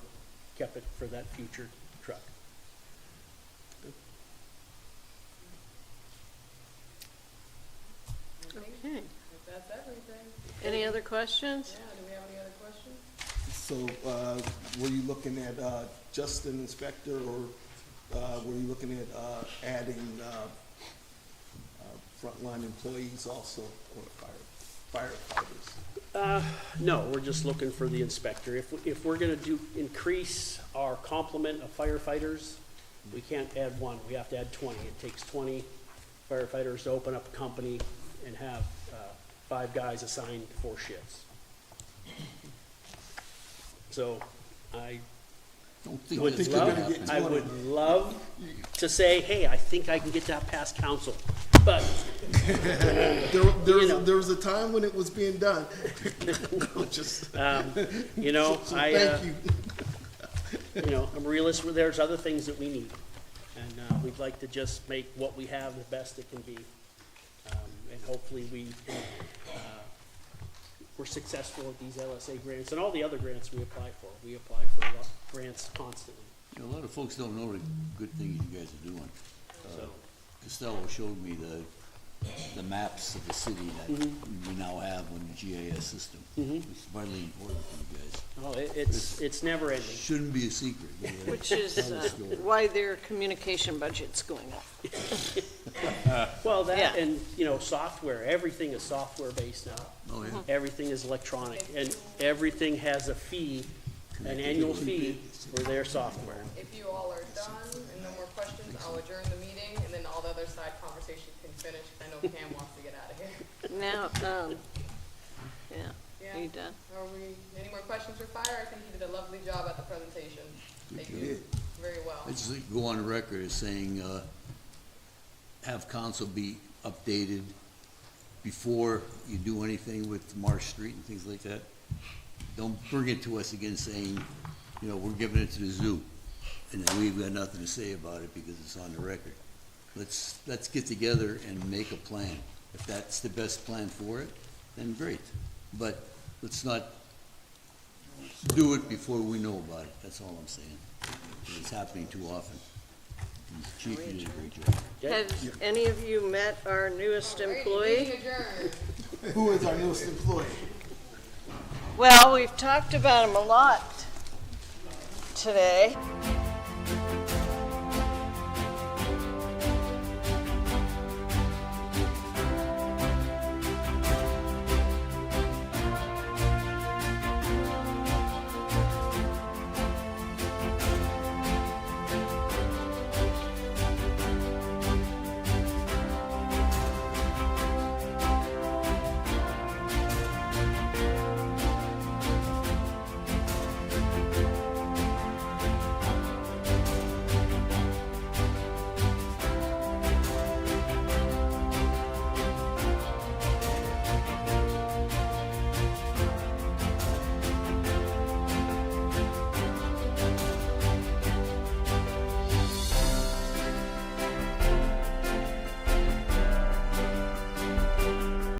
kept it for that future truck. Okay. If that's everything. Any other questions? Yeah, do we have any other questions? So, were you looking at, just an inspector, or, were you looking at, adding, frontline employees also, or firefighters? No, we're just looking for the inspector. If we're gonna increase our complement of firefighters, we can't add one, we have to add 20. It takes 20 firefighters to open up a company and have 5 guys assigned 4 shifts. So I would love to say, hey, I think I can get that past council, but There was a time when it was being done. Just, you know, so thank you. You know, I'm a realist. There's other things that we need, and we'd like to just make what we have the best it can be, and hopefully we're successful at these LSA grants and all the other grants we apply for. We apply for grants constantly. You know, a lot of folks don't know the good things you guys are doing. So, Costello showed me the maps of the city that we now have on the GIS system. It's vitally important for you guys. oh, it's never ending. Shouldn't be a secret. but, Which is tell the story. why their communication budget's going up. Well, that Yeah. and, you know, software, everything is software based now. Oh, yeah. Everything is electronic, and everything has a fee, an annual fee for their software. If you all are done and no more questions, I'll adjourn the meeting, and then all the other side conversation can finish. I know Pam wants to get out of here. Now, yeah, Yeah. are you done? Are we, any more questions for Fire? I think he did a lovely job at the presentation. Thank You you. did. Very well. I just go on record as saying, have council be updated before you do anything with Marsh Street and things like that. Don't bring it to us again saying, you know, we're giving it to the zoo, and then we've got nothing to say about it because it's on the record. Let's get together and make a plan. If that's the best plan for it, then great. But let's not do it before we know about it. That's all I'm saying. It's happening too often. And Chief, you did a great job. Have any of you met our newest Alrighty, employee? meeting adjourned. Who is our newest employee? Well, we've talked about him a lot today.